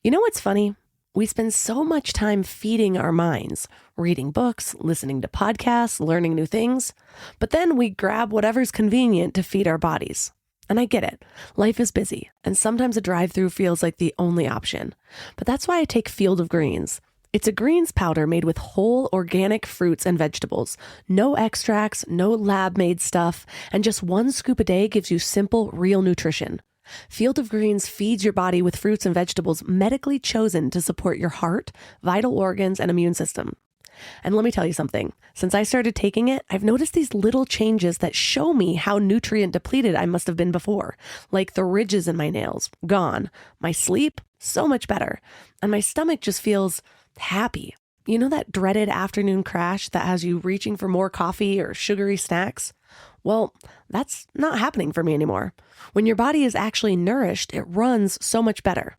You know what's funny? We spend so much time feeding our minds, reading books, listening to podcasts, learning new things, but then we grab whatever's convenient to feed our bodies. And I get it. Life is busy, and sometimes a drive-through feels like the only option. But that's why I take Field of Greens. It's a greens powder made with whole organic fruits and vegetables. No extracts, no lab-made stuff, and just 1 scoop a day gives you simple, real nutrition. Field of Greens feeds your body with fruits and vegetables medically chosen to support your heart, vital organs, and immune system. And let me tell you something. Since I started taking it, I've noticed these little changes that show me how nutrient depleted I must have been before. Like the ridges in my nails, gone. My sleep, so much better. And my stomach just feels happy. You know that dreaded afternoon crash that has you reaching for more coffee or sugary snacks? Well, that's not happening for me anymore. When your body is actually nourished, it runs so much better.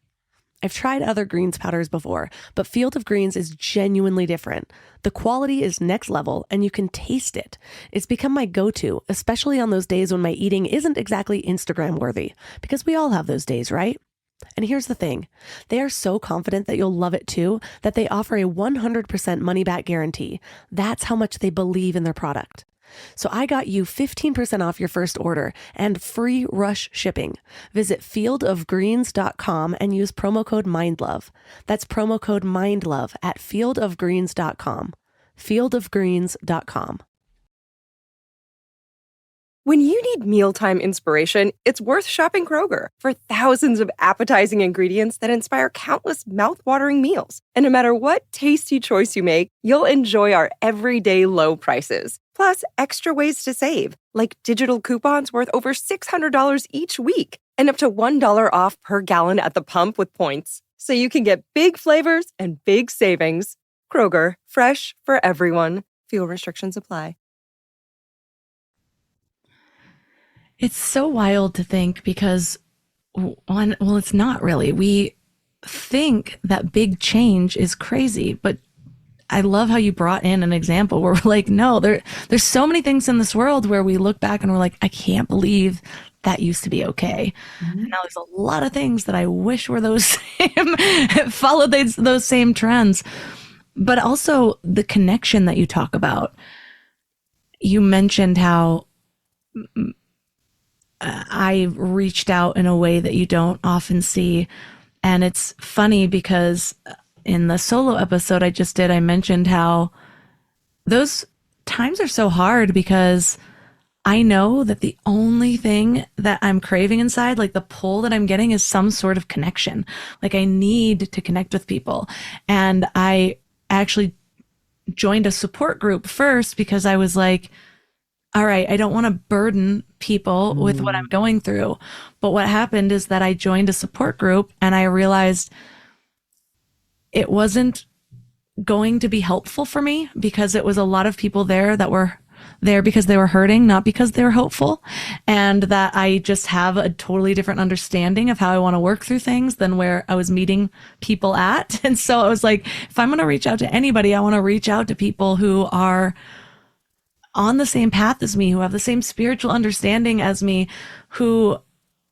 I've tried other greens powders before, but Field of Greens is genuinely different. The quality is next level and you can taste it. It's become my go-to, especially on those days when my eating isn't exactly Instagram worthy, because we all have those days, right? And here's the thing. They are so confident that you'll love it too, that they offer a 100% money back guarantee. That's how much they believe in their product. So I got you 15% off your first order and free rush shipping. Visit fieldofgreens.com and use promo code MINDLOVE. That's promo code MINDLOVE at fieldofgreens.com. Fieldofgreens.com. When you need mealtime inspiration, it's worth shopping Kroger for thousands of appetizing ingredients that inspire countless mouth-watering meals. And no matter what tasty choice you make, you'll enjoy our everyday low prices. Plus, extra ways to save, like digital coupons worth over $600 each week and up to $1 off per gallon at the pump with points. So you can get big flavors and big savings. Kroger, fresh for everyone. Fuel restrictions apply. It's so wild to think because, well, it's not really. We think that big change is crazy, but I love how you brought in an example where we're like, no, there's so many things in this world where we look back and we're like, I can't believe that used to be okay. Mm-hmm. Now there's a lot of things that I wish were those same, followed those same trends. But also the connection that you talk about. You mentioned how I reached out in a way that you don't often see. And it's funny because in the solo episode I just did, I mentioned how those times are so hard because I know that the only thing that I'm craving inside, like the pull that I'm getting, is some sort of connection. Like I need to connect with people. And I actually joined a support group first because I was like, all right, I don't want to burden people with what I'm going through. But what happened is that I joined a support group and I realized it wasn't going to be helpful for me because it was a lot of people there that were there because they were hurting, not because they were hopeful. And that I just have a totally different understanding of how I want to work through things than where I was meeting people at. And so I was like, if I'm going to reach out to anybody, I want to reach out to people who are on the same path as me, who have the same spiritual understanding as me, who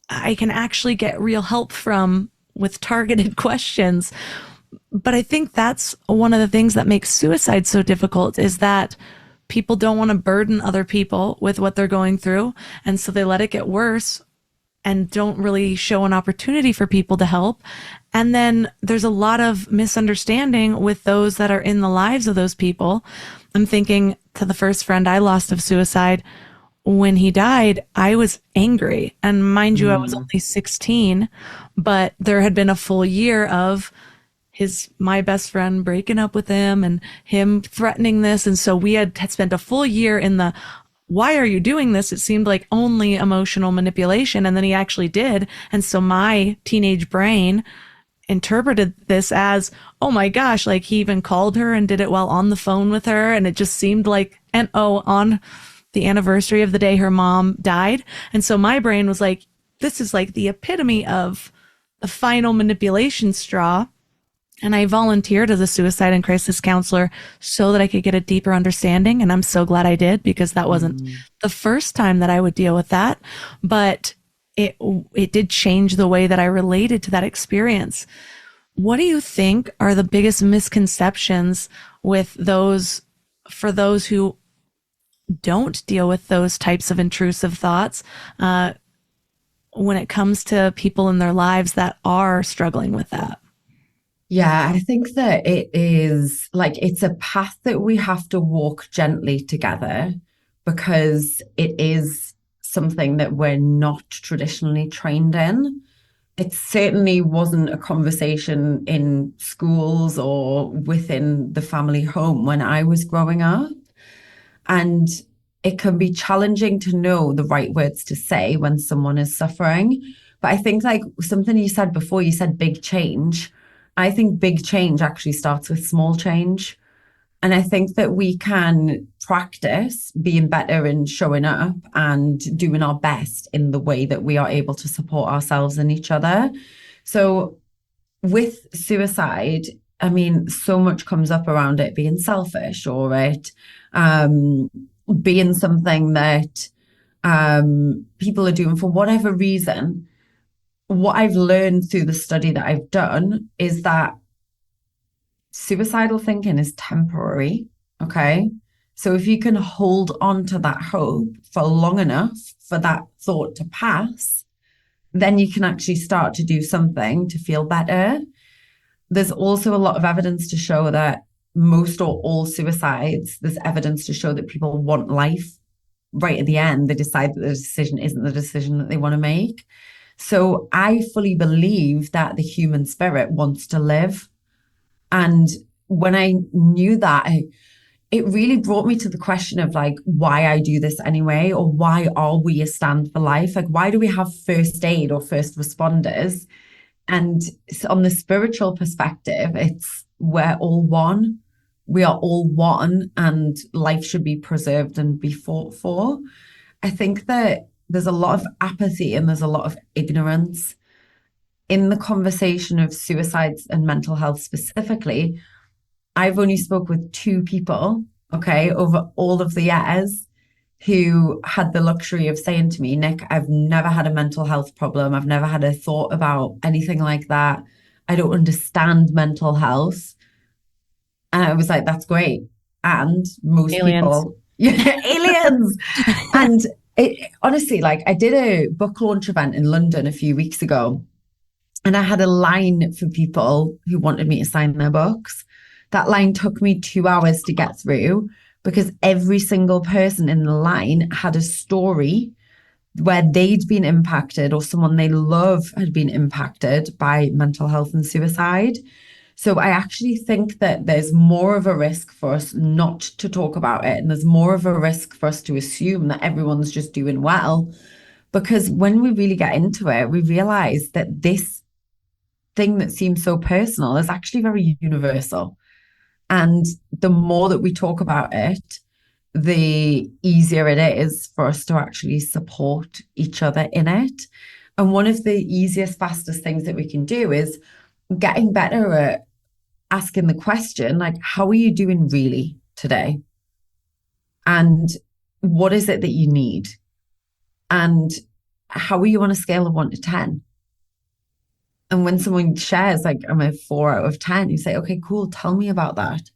I can actually get real help from with targeted questions. But I think that's one of the things that makes suicide so difficult is that people don't want to burden other people with what they're going through. And so they let it get worse and don't really show an opportunity for people to help. And then there's a lot of misunderstanding with those that are in the lives of those people. I'm thinking to the first friend I lost of suicide. When he died, I was angry. And mind you, I was only 16, but there had been a full year of my best friend breaking up with him and him threatening this. And so we had spent a full year in the, why are you doing this? It seemed like only emotional manipulation. And then he actually did. And so my teenage brain interpreted this as, oh my gosh, like he even called her and did it while on the phone with her. And it just seemed like, on the anniversary of the day her mom died. And so my brain was like, this is like the epitome of the final manipulation straw. And I volunteered as a suicide and crisis counselor so that I could get a deeper understanding. And I'm so glad I did, because that wasn't the first time that I would deal with that. But it did change the way that I related to that experience. What do you think are the biggest misconceptions with for those who don't deal with those types of intrusive thoughts when it comes to people in their lives that are struggling with that? Yeah, I think that it is like, it's a path that we have to walk gently together, because it is something that we're not traditionally trained in. It certainly wasn't a conversation in schools or within the family home when I was growing up. And it can be challenging to know the right words to say when someone is suffering. But I think, like something you said before, you said big change. I think big change actually starts with small change. And I think that we can practice being better and showing up and doing our best in the way that we are able to support ourselves and each other. So with suicide, I mean, so much comes up around it being selfish or it being something that people are doing for whatever reason. What I've learned through the study that I've done is that suicidal thinking is temporary. Okay. So if you can hold on to that hope for long enough for that thought to pass, then you can actually start to do something to feel better. There's also a lot of evidence to show that most or all suicides, there's evidence to show that people want life. Right at the end, they decide that the decision isn't the decision that they want to make. So I fully believe that the human spirit wants to live. And when I knew that, it really brought me to the question of like why I do this anyway, or why are we a stand for life? Like, why do we have first aid or first responders? And on the spiritual perspective, it's we're all one. We are all one, and life should be preserved and be fought for. I think that there's a lot of apathy and there's a lot of ignorance in the conversation of suicides and mental health specifically. I've only spoke with 2 people, okay, over all of the years who had the luxury of saying to me, Nick, I've never had a mental health problem. I've never had a thought about anything like that. I don't understand mental health. And I was like, that's great. And most people, yeah, aliens. And honestly, like I did a book launch event in London a few weeks ago, and I had a line for people who wanted me to sign their books. That line took me 2 hours to get through because every single person in the line had a story where they'd been impacted or someone they love had been impacted by mental health and suicide. So I actually think that there's more of a risk for us not to talk about it. And there's more of a risk for us to assume that everyone's just doing well. Because when we really get into it, we realize that this thing that seems so personal is actually very universal. And the more that we talk about it, the easier it is for us to actually support each other in it. And one of the easiest, fastest things that we can do is getting better at asking the question, like, how are you doing really today? And what is it that you need? And how are you on a scale of 1 to 10? And when someone shares, like, I'm a 4 out of 10, you say, okay, cool, tell me about that.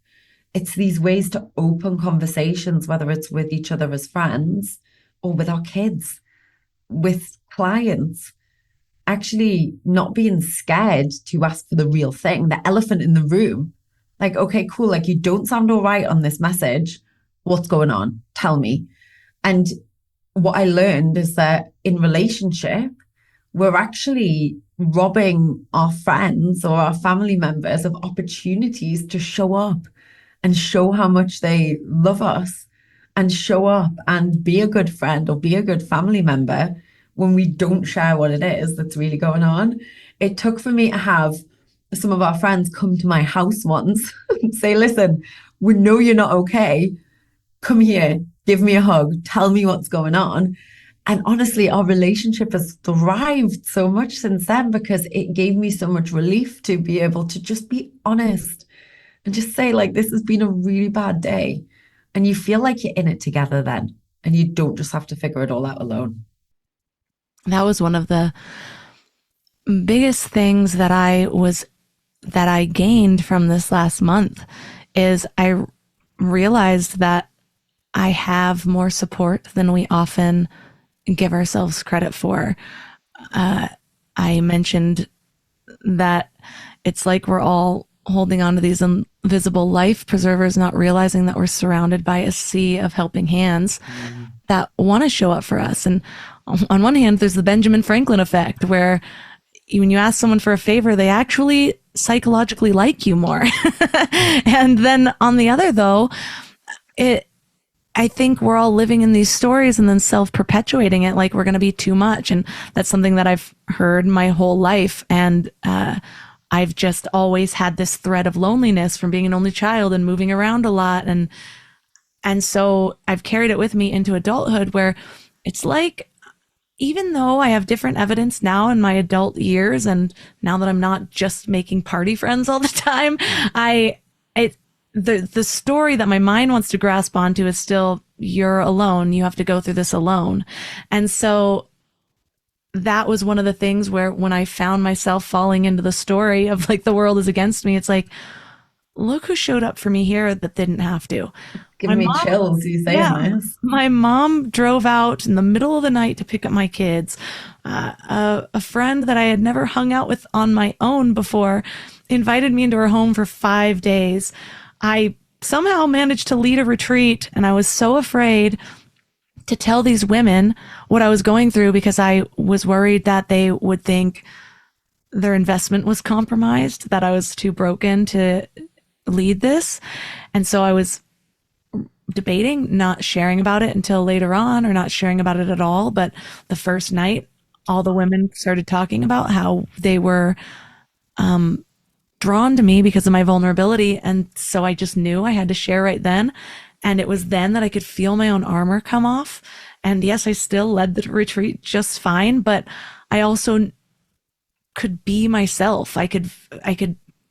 It's these ways to open conversations, whether it's with each other as friends or with our kids, with clients, actually not being scared to ask for the real thing, the elephant in the room. Like, okay, cool, like you don't sound all right on this message. What's going on? Tell me. And what I learned is that in relationship, we're actually robbing our friends or our family members of opportunities to show up and show how much they love us and show up and be a good friend or be a good family member when we don't share what it is that's really going on. It took for me to have some of our friends come to my house once and say, listen, we know you're not okay. Come here, give me a hug, tell me what's going on. And honestly, our relationship has thrived so much since then because it gave me so much relief to be able to just be honest and just say, like, this has been a really bad day. And you feel like you're in it together then, and you don't just have to figure it all out alone. That was one of the biggest things that I gained from this last month is I realized that I have more support than we often give ourselves credit for. I mentioned that it's like we're all holding on to these invisible life preservers, not realizing that we're surrounded by a sea of helping hands that want to show up for us. And on one hand, there's the Benjamin Franklin effect, where when you ask someone for a favor, they actually psychologically like you more. And then on the other, though, I think we're all living in these stories and then self-perpetuating it like we're going to be too much. And that's something that I've heard my whole life. And I've just always had this thread of loneliness from being an only child and moving around a lot. And so I've carried it with me into adulthood where it's like, even though I have different evidence now in my adult years, and now that I'm not just making party friends all the time, the story that my mind wants to grasp onto is still, you're alone. You have to go through this alone. And so that was one of the things where when I found myself falling into the story of like the world is against me, it's like, look who showed up for me here that didn't have to. Give me chills, you saying this. My mom drove out in the middle of the night to pick up my kids. A friend that I had never hung out with on my own before invited me into her home for 5 days. I somehow managed to lead a retreat, and I was so afraid to tell these women what I was going through because I was worried that they would think their investment was compromised, that I was too broken to lead this. And so I was debating not sharing about it until later on, or not sharing about it at all. But the first night, all the women started talking about how they were drawn to me because of my vulnerability. And so I just knew I had to share right then. And it was then that I could feel my own armor come off. And yes, I still led the retreat just fine, but I also could be myself. I could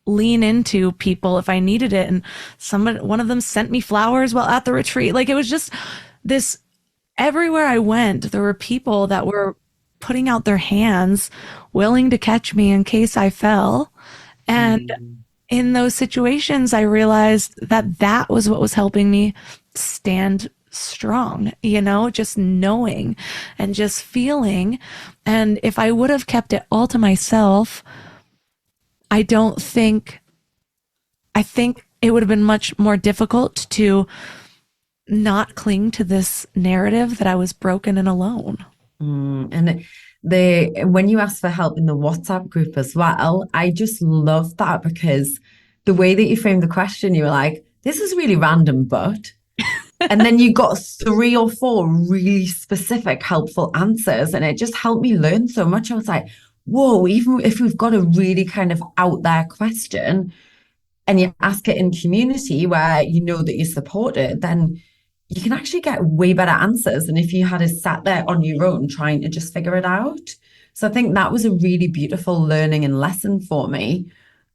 lean into people if I needed it. And one of them sent me flowers while at the retreat. Like, it was just this, everywhere I went, there were people that were putting out their hands, willing to catch me in case I fell. And in those situations, I realized that that was what was helping me stand strong, just knowing and just feeling. And if I would have kept it all to myself, I think it would have been much more difficult to not cling to this narrative that I was broken and alone. And when you asked for help in the WhatsApp group as well, I just love that, because the way that you framed the question, you were like, this is really random, but, and then you got 3 or 4 really specific, helpful answers. And it just helped me learn so much. I was like, whoa, even if we've got a really kind of out there question and you ask it in community where you know that you're supported, then you can actually get way better answers than if you had sat there on your own trying to just figure it out. So I think that was a really beautiful learning and lesson for me.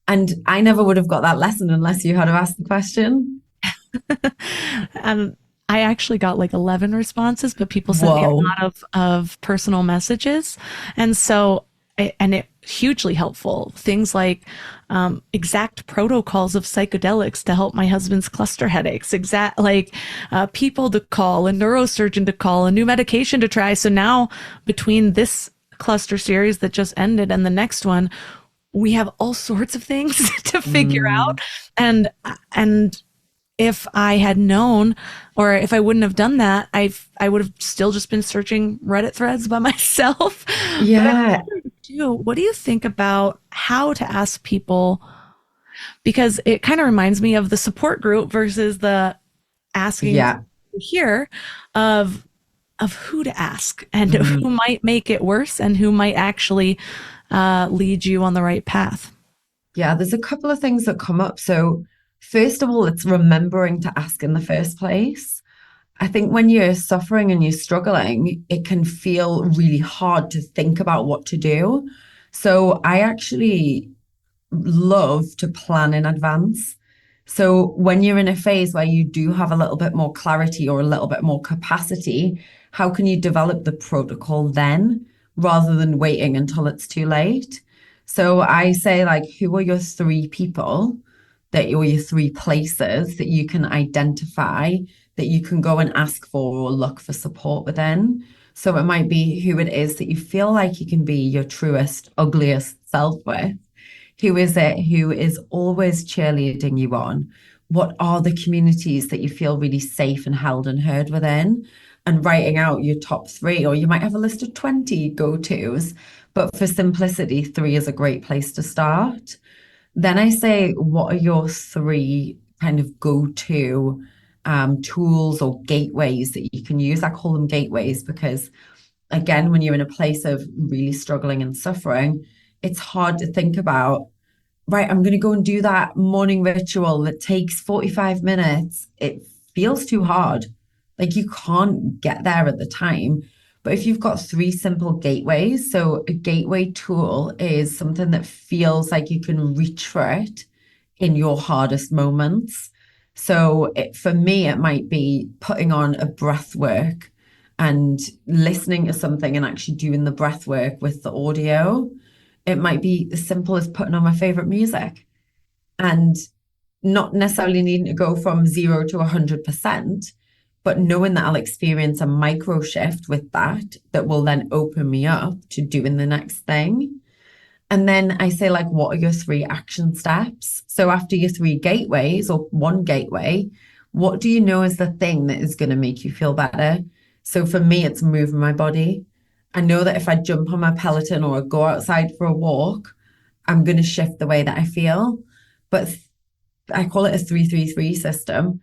And I never would have got that lesson unless you had to ask the question. I actually got like 11 responses, but people sent me a lot of personal messages. And so, it hugely helpful. Things like exact protocols of psychedelics to help my husband's cluster headaches, people to call, a neurosurgeon to call, a new medication to try. So now between this cluster series that just ended and the next one, we have all sorts of things to figure out. And if I had known, or if I wouldn't have done that, I would have still just been searching Reddit threads by myself. Yeah. What do you think about how to ask people? Because it kind of reminds me of the support group versus the asking here of who to ask and who might make it worse and who might actually lead you on the right path. Yeah, there's a couple of things that come up. So first of all, it's remembering to ask in the first place. I think when you're suffering and you're struggling, it can feel really hard to think about what to do. So I actually love to plan in advance. So when you're in a phase where you do have a little bit more clarity or a little bit more capacity, how can you develop the protocol then rather than waiting until it's too late? So I say, like, who are your 3 people or your 3 places that you can identify that you can go and ask for or look for support within? So it might be who it is that you feel like you can be your truest, ugliest self with. Who is it who is always cheerleading you on? What are the communities that you feel really safe and held and heard within? And writing out your top 3, or you might have a list of 20 go-tos. But for simplicity, 3 is a great place to start. Then I say, what are your 3 kind of go-to tools or gateways that you can use? I call them gateways because, again, when you're in a place of really struggling and suffering, it's hard to think about right, I'm going to go and do that morning ritual that takes 45 minutes. It feels too hard. Like you can't get there at the time. But if you've got three simple gateways, so a gateway tool is something that feels like you can reach for it in your hardest moments. So for me, it might be putting on a breath work and listening to something and actually doing the breath work with the audio. It might be as simple as putting on my favorite music and not necessarily needing to go from 0 to 100%, but knowing that I'll experience a micro shift with that will then open me up to doing the next thing. And then I say, like, what are your 3 action steps? So after your 3 gateways or 1 gateway, what do you know is the thing that is going to make you feel better? So for me, it's moving my body. I know that if I jump on my Peloton or go outside for a walk, I'm going to shift the way that I feel. But I call it a 3-3-3 system.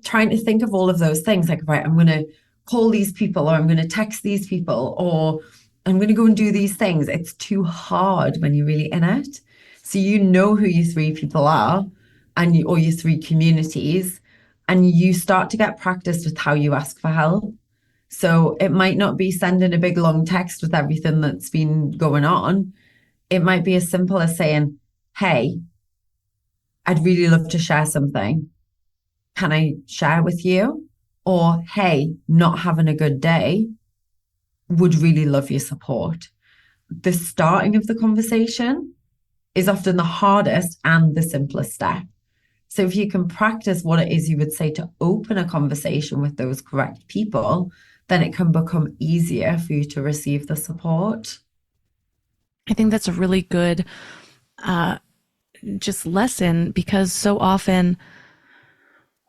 Trying to think of all of those things, like, right, I'm going to call these people, or I'm going to text these people, or I'm going to go and do these things. It's too hard when you're really in it. So you know who your 3 people are or your 3 communities, and you start to get practice with how you ask for help. So it might not be sending a big long text with everything that's been going on. It might be as simple as saying, hey, I'd really love to share something. Can I share with you? Or, hey, not having a good day, would really love your support. The starting of the conversation is often the hardest and the simplest step. So if you can practice what it is you would say to open a conversation with those correct people, then it can become easier for you to receive the support. I think that's a really good just lesson, because so often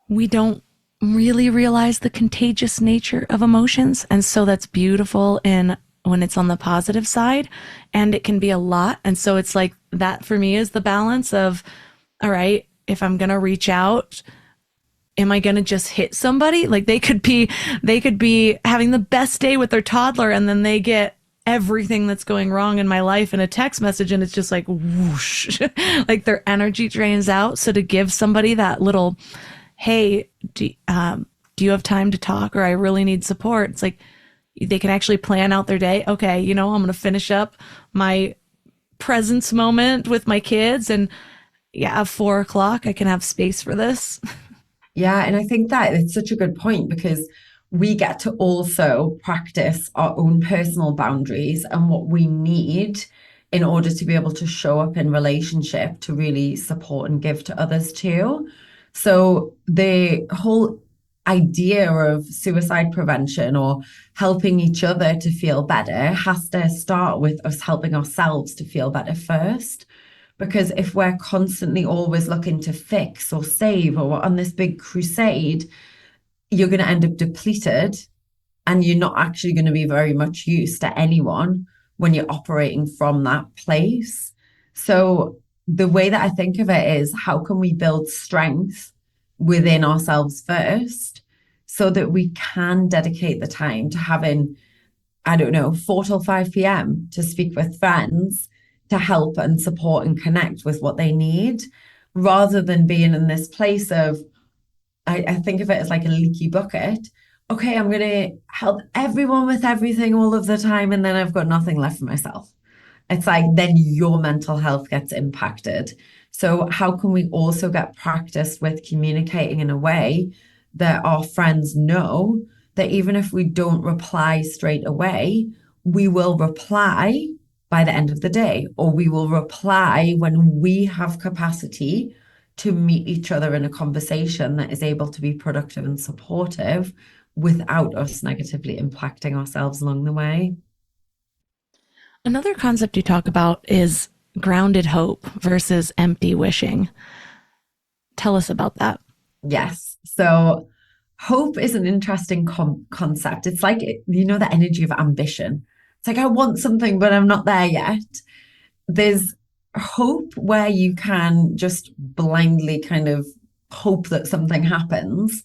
we don't really realize the contagious nature of emotions. And so that's beautiful when it's on the positive side, and it can be a lot. And so it's like that for me is the balance of, all right, if I'm going to reach out, am I going to just hit somebody? Like they could be having the best day with their toddler, and then they get everything that's going wrong in my life in a text message, and it's just like whoosh, like their energy drains out. So to give somebody that little, hey, do you have time to talk, or I really need support, it's like they can actually plan out their day. Okay, I'm going to finish up my presence moment with my kids, and at 4:00 I can have space for this. Yeah, and I think that it's such a good point, because we get to also practice our own personal boundaries and what we need in order to be able to show up in relationship to really support and give to others too. So the whole idea of suicide prevention or helping each other to feel better has to start with us helping ourselves to feel better first. Because if we're constantly always looking to fix or save, or we're on this big crusade, you're going to end up depleted, and you're not actually going to be very much use to anyone when you're operating from that place. So the way that I think of it is, how can we build strength within ourselves first so that we can dedicate the time to having, 4 till 5 p.m. to speak with friends, to help and support and connect with what they need, rather than being in this place of, I think of it as like a leaky bucket. Okay, I'm going to help everyone with everything all of the time, and then I've got nothing left for myself. It's like then your mental health gets impacted. So how can we also get practice with communicating in a way that our friends know that even if we don't reply straight away, we will reply by the end of the day, or we will reply when we have capacity to meet each other in a conversation that is able to be productive and supportive without us negatively impacting ourselves along the way. Another concept you talk about is grounded hope versus empty wishing. Tell us about that. Yes. So hope is an interesting concept. It's like, the energy of ambition. It's like, I want something, but I'm not there yet. There's hope where you can just blindly kind of hope that something happens.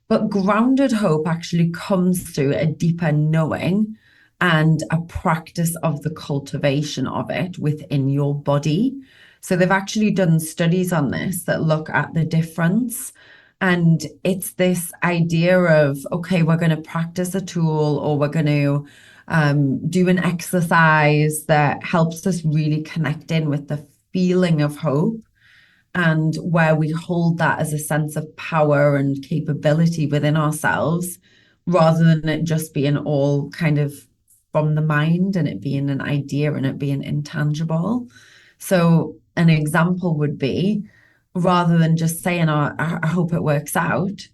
But grounded hope actually comes through a deeper knowing and a practice of the cultivation of it within your body. So they've actually done studies on this that look at the difference. And it's this idea of, okay, we're going to practice a tool, or we're going to do an exercise that helps us really connect in with the feeling of hope, and where we hold that as a sense of power and capability within ourselves, rather than it just being all kind of from the mind and it being an idea and it being intangible. So an example would be, rather than just saying, oh, I hope it works out,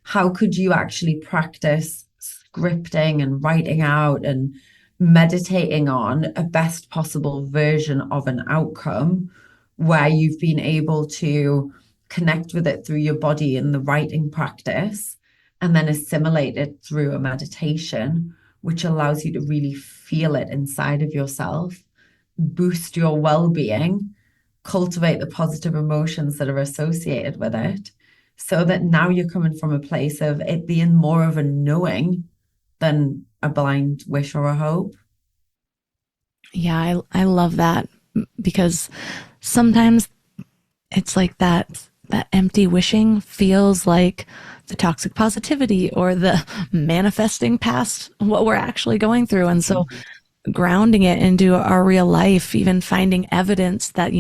how could you actually practice scripting and writing out and meditating on a best possible version of an outcome, where you've been able to connect with it through your body in the writing practice, and then assimilate it through a meditation, which allows you to really feel it inside of yourself, boost your well-being, cultivate the positive emotions that are associated with it, so that now you're coming from a place of it being more of a knowing than a blind wish or a hope. Yeah, I love that, because sometimes it's like that empty wishing feels like the toxic positivity or the manifesting past what we're actually going through. And so grounding it into our real life, even finding evidence that,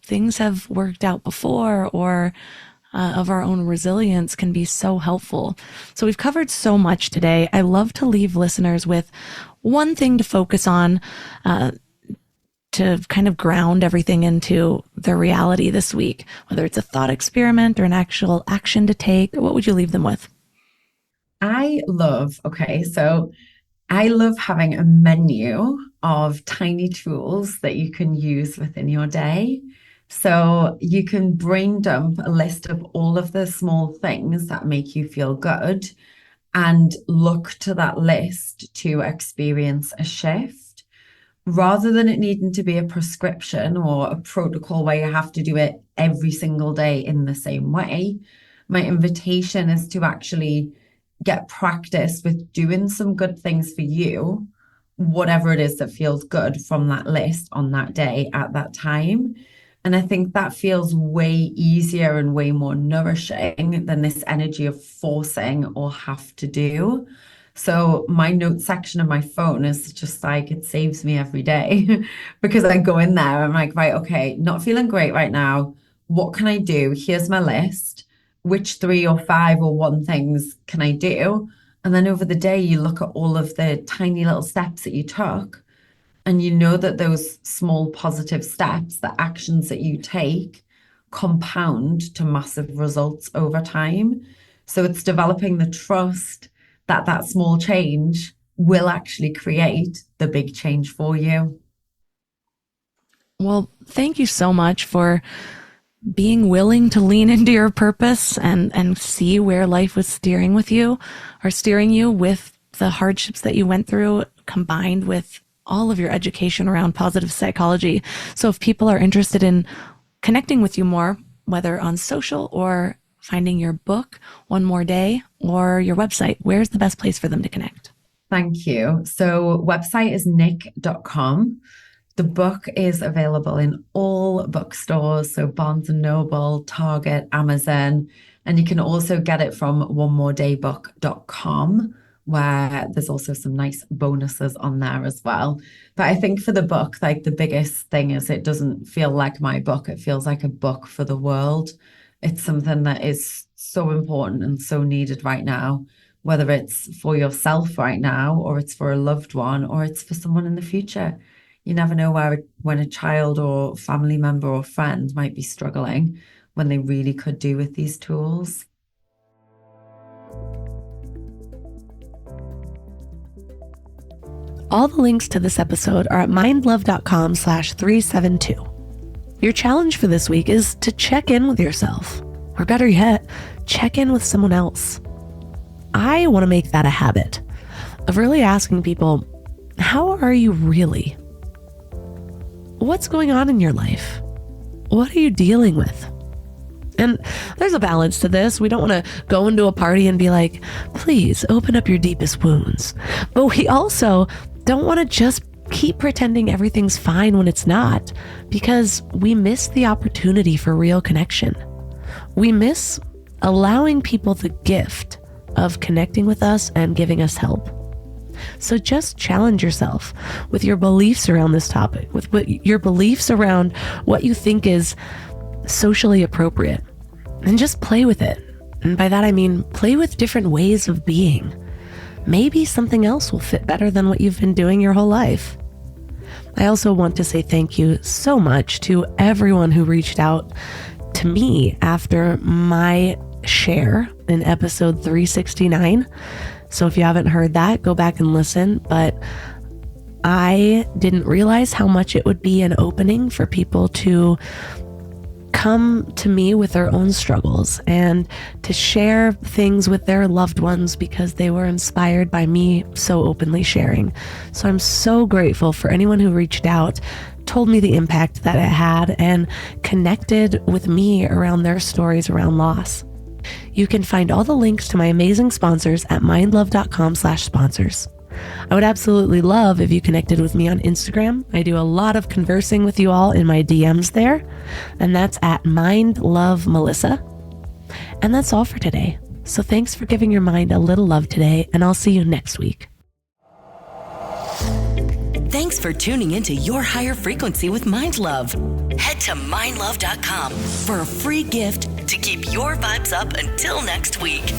things have worked out before, or of our own resilience, can be so helpful. So we've covered so much today. I love to leave listeners with one thing to focus on, to kind of ground everything into their reality this week, whether it's a thought experiment or an actual action to take. What would you leave them with? I love having a menu of tiny tools that you can use within your day. So you can brain dump a list of all of the small things that make you feel good, and look to that list to experience a shift, rather than it needing to be a prescription or a protocol where you have to do it every single day in the same way. My invitation is to actually get practice with doing some good things for you, whatever it is that feels good from that list on that day at that time. And I think that feels way easier and way more nourishing than this energy of forcing or have to do. So my note section of my phone is just like, it saves me every day because I go in there, I'm like, right, okay, not feeling great right now. What can I do? Here's my list. Which 3 or 5 or 1 things can I do? And then over the day, you look at all of the tiny little steps that you took, and you know that those small positive steps, the actions that you take, compound to massive results over time. So it's developing the trust that that small change will actually create the big change for you. Well, thank you so much for being willing to lean into your purpose and see where life was steering you with the hardships that you went through, combined with all of your education around positive psychology. So if people are interested in connecting with you more, whether on social or finding your book, One More Day, or your website, where's the best place for them to connect? Thank you. So website is niyc.com. The book is available in all bookstores, so Barnes & Noble, Target, Amazon, and you can also get it from onemooredaybook.com, where there's also some nice bonuses on there as well. But I think for the book, like, the biggest thing is it doesn't feel like my book. It feels like a book for the world. It's something that is so important and so needed right now, whether it's for yourself right now, or it's for a loved one, or it's for someone in the future. You never know when a child or family member or friend might be struggling, when they really could do with these tools. All the links to this episode are at mindlove.com/372. Your challenge for this week is to check in with yourself, or better yet, check in with someone else. I want to make that a habit of really asking people, how are you really? What's going on in your life? What are you dealing with? And there's a balance to this. We don't want to go into a party and be like, please open up your deepest wounds. But we also don't want to just keep pretending everything's fine when it's not, because we miss the opportunity for real connection. We miss allowing people the gift of connecting with us and giving us help. So just challenge yourself with your beliefs around this topic, with your beliefs around what you think is socially appropriate, and just play with it. And by that, I mean play with different ways of being. Maybe something else will fit better than what you've been doing your whole life. I also want to say thank you so much to everyone who reached out to me after my share in episode 369. So if you haven't heard that, go back and listen. But I didn't realize how much it would be an opening for people to come to me with their own struggles and to share things with their loved ones because they were inspired by me so openly sharing. So I'm so grateful for anyone who reached out, told me the impact that it had, and connected with me around their stories around loss. You can find all the links to my amazing sponsors at mindlove.com/sponsors. I would absolutely love if you connected with me on Instagram. I do a lot of conversing with you all in my DMs there, and that's at mindlovemelissa. And that's all for today. So thanks for giving your mind a little love today, and I'll see you next week. Thanks for tuning into Your Higher Frequency with Mind Love. Head to mindlove.com for a free gift to keep your vibes up until next week.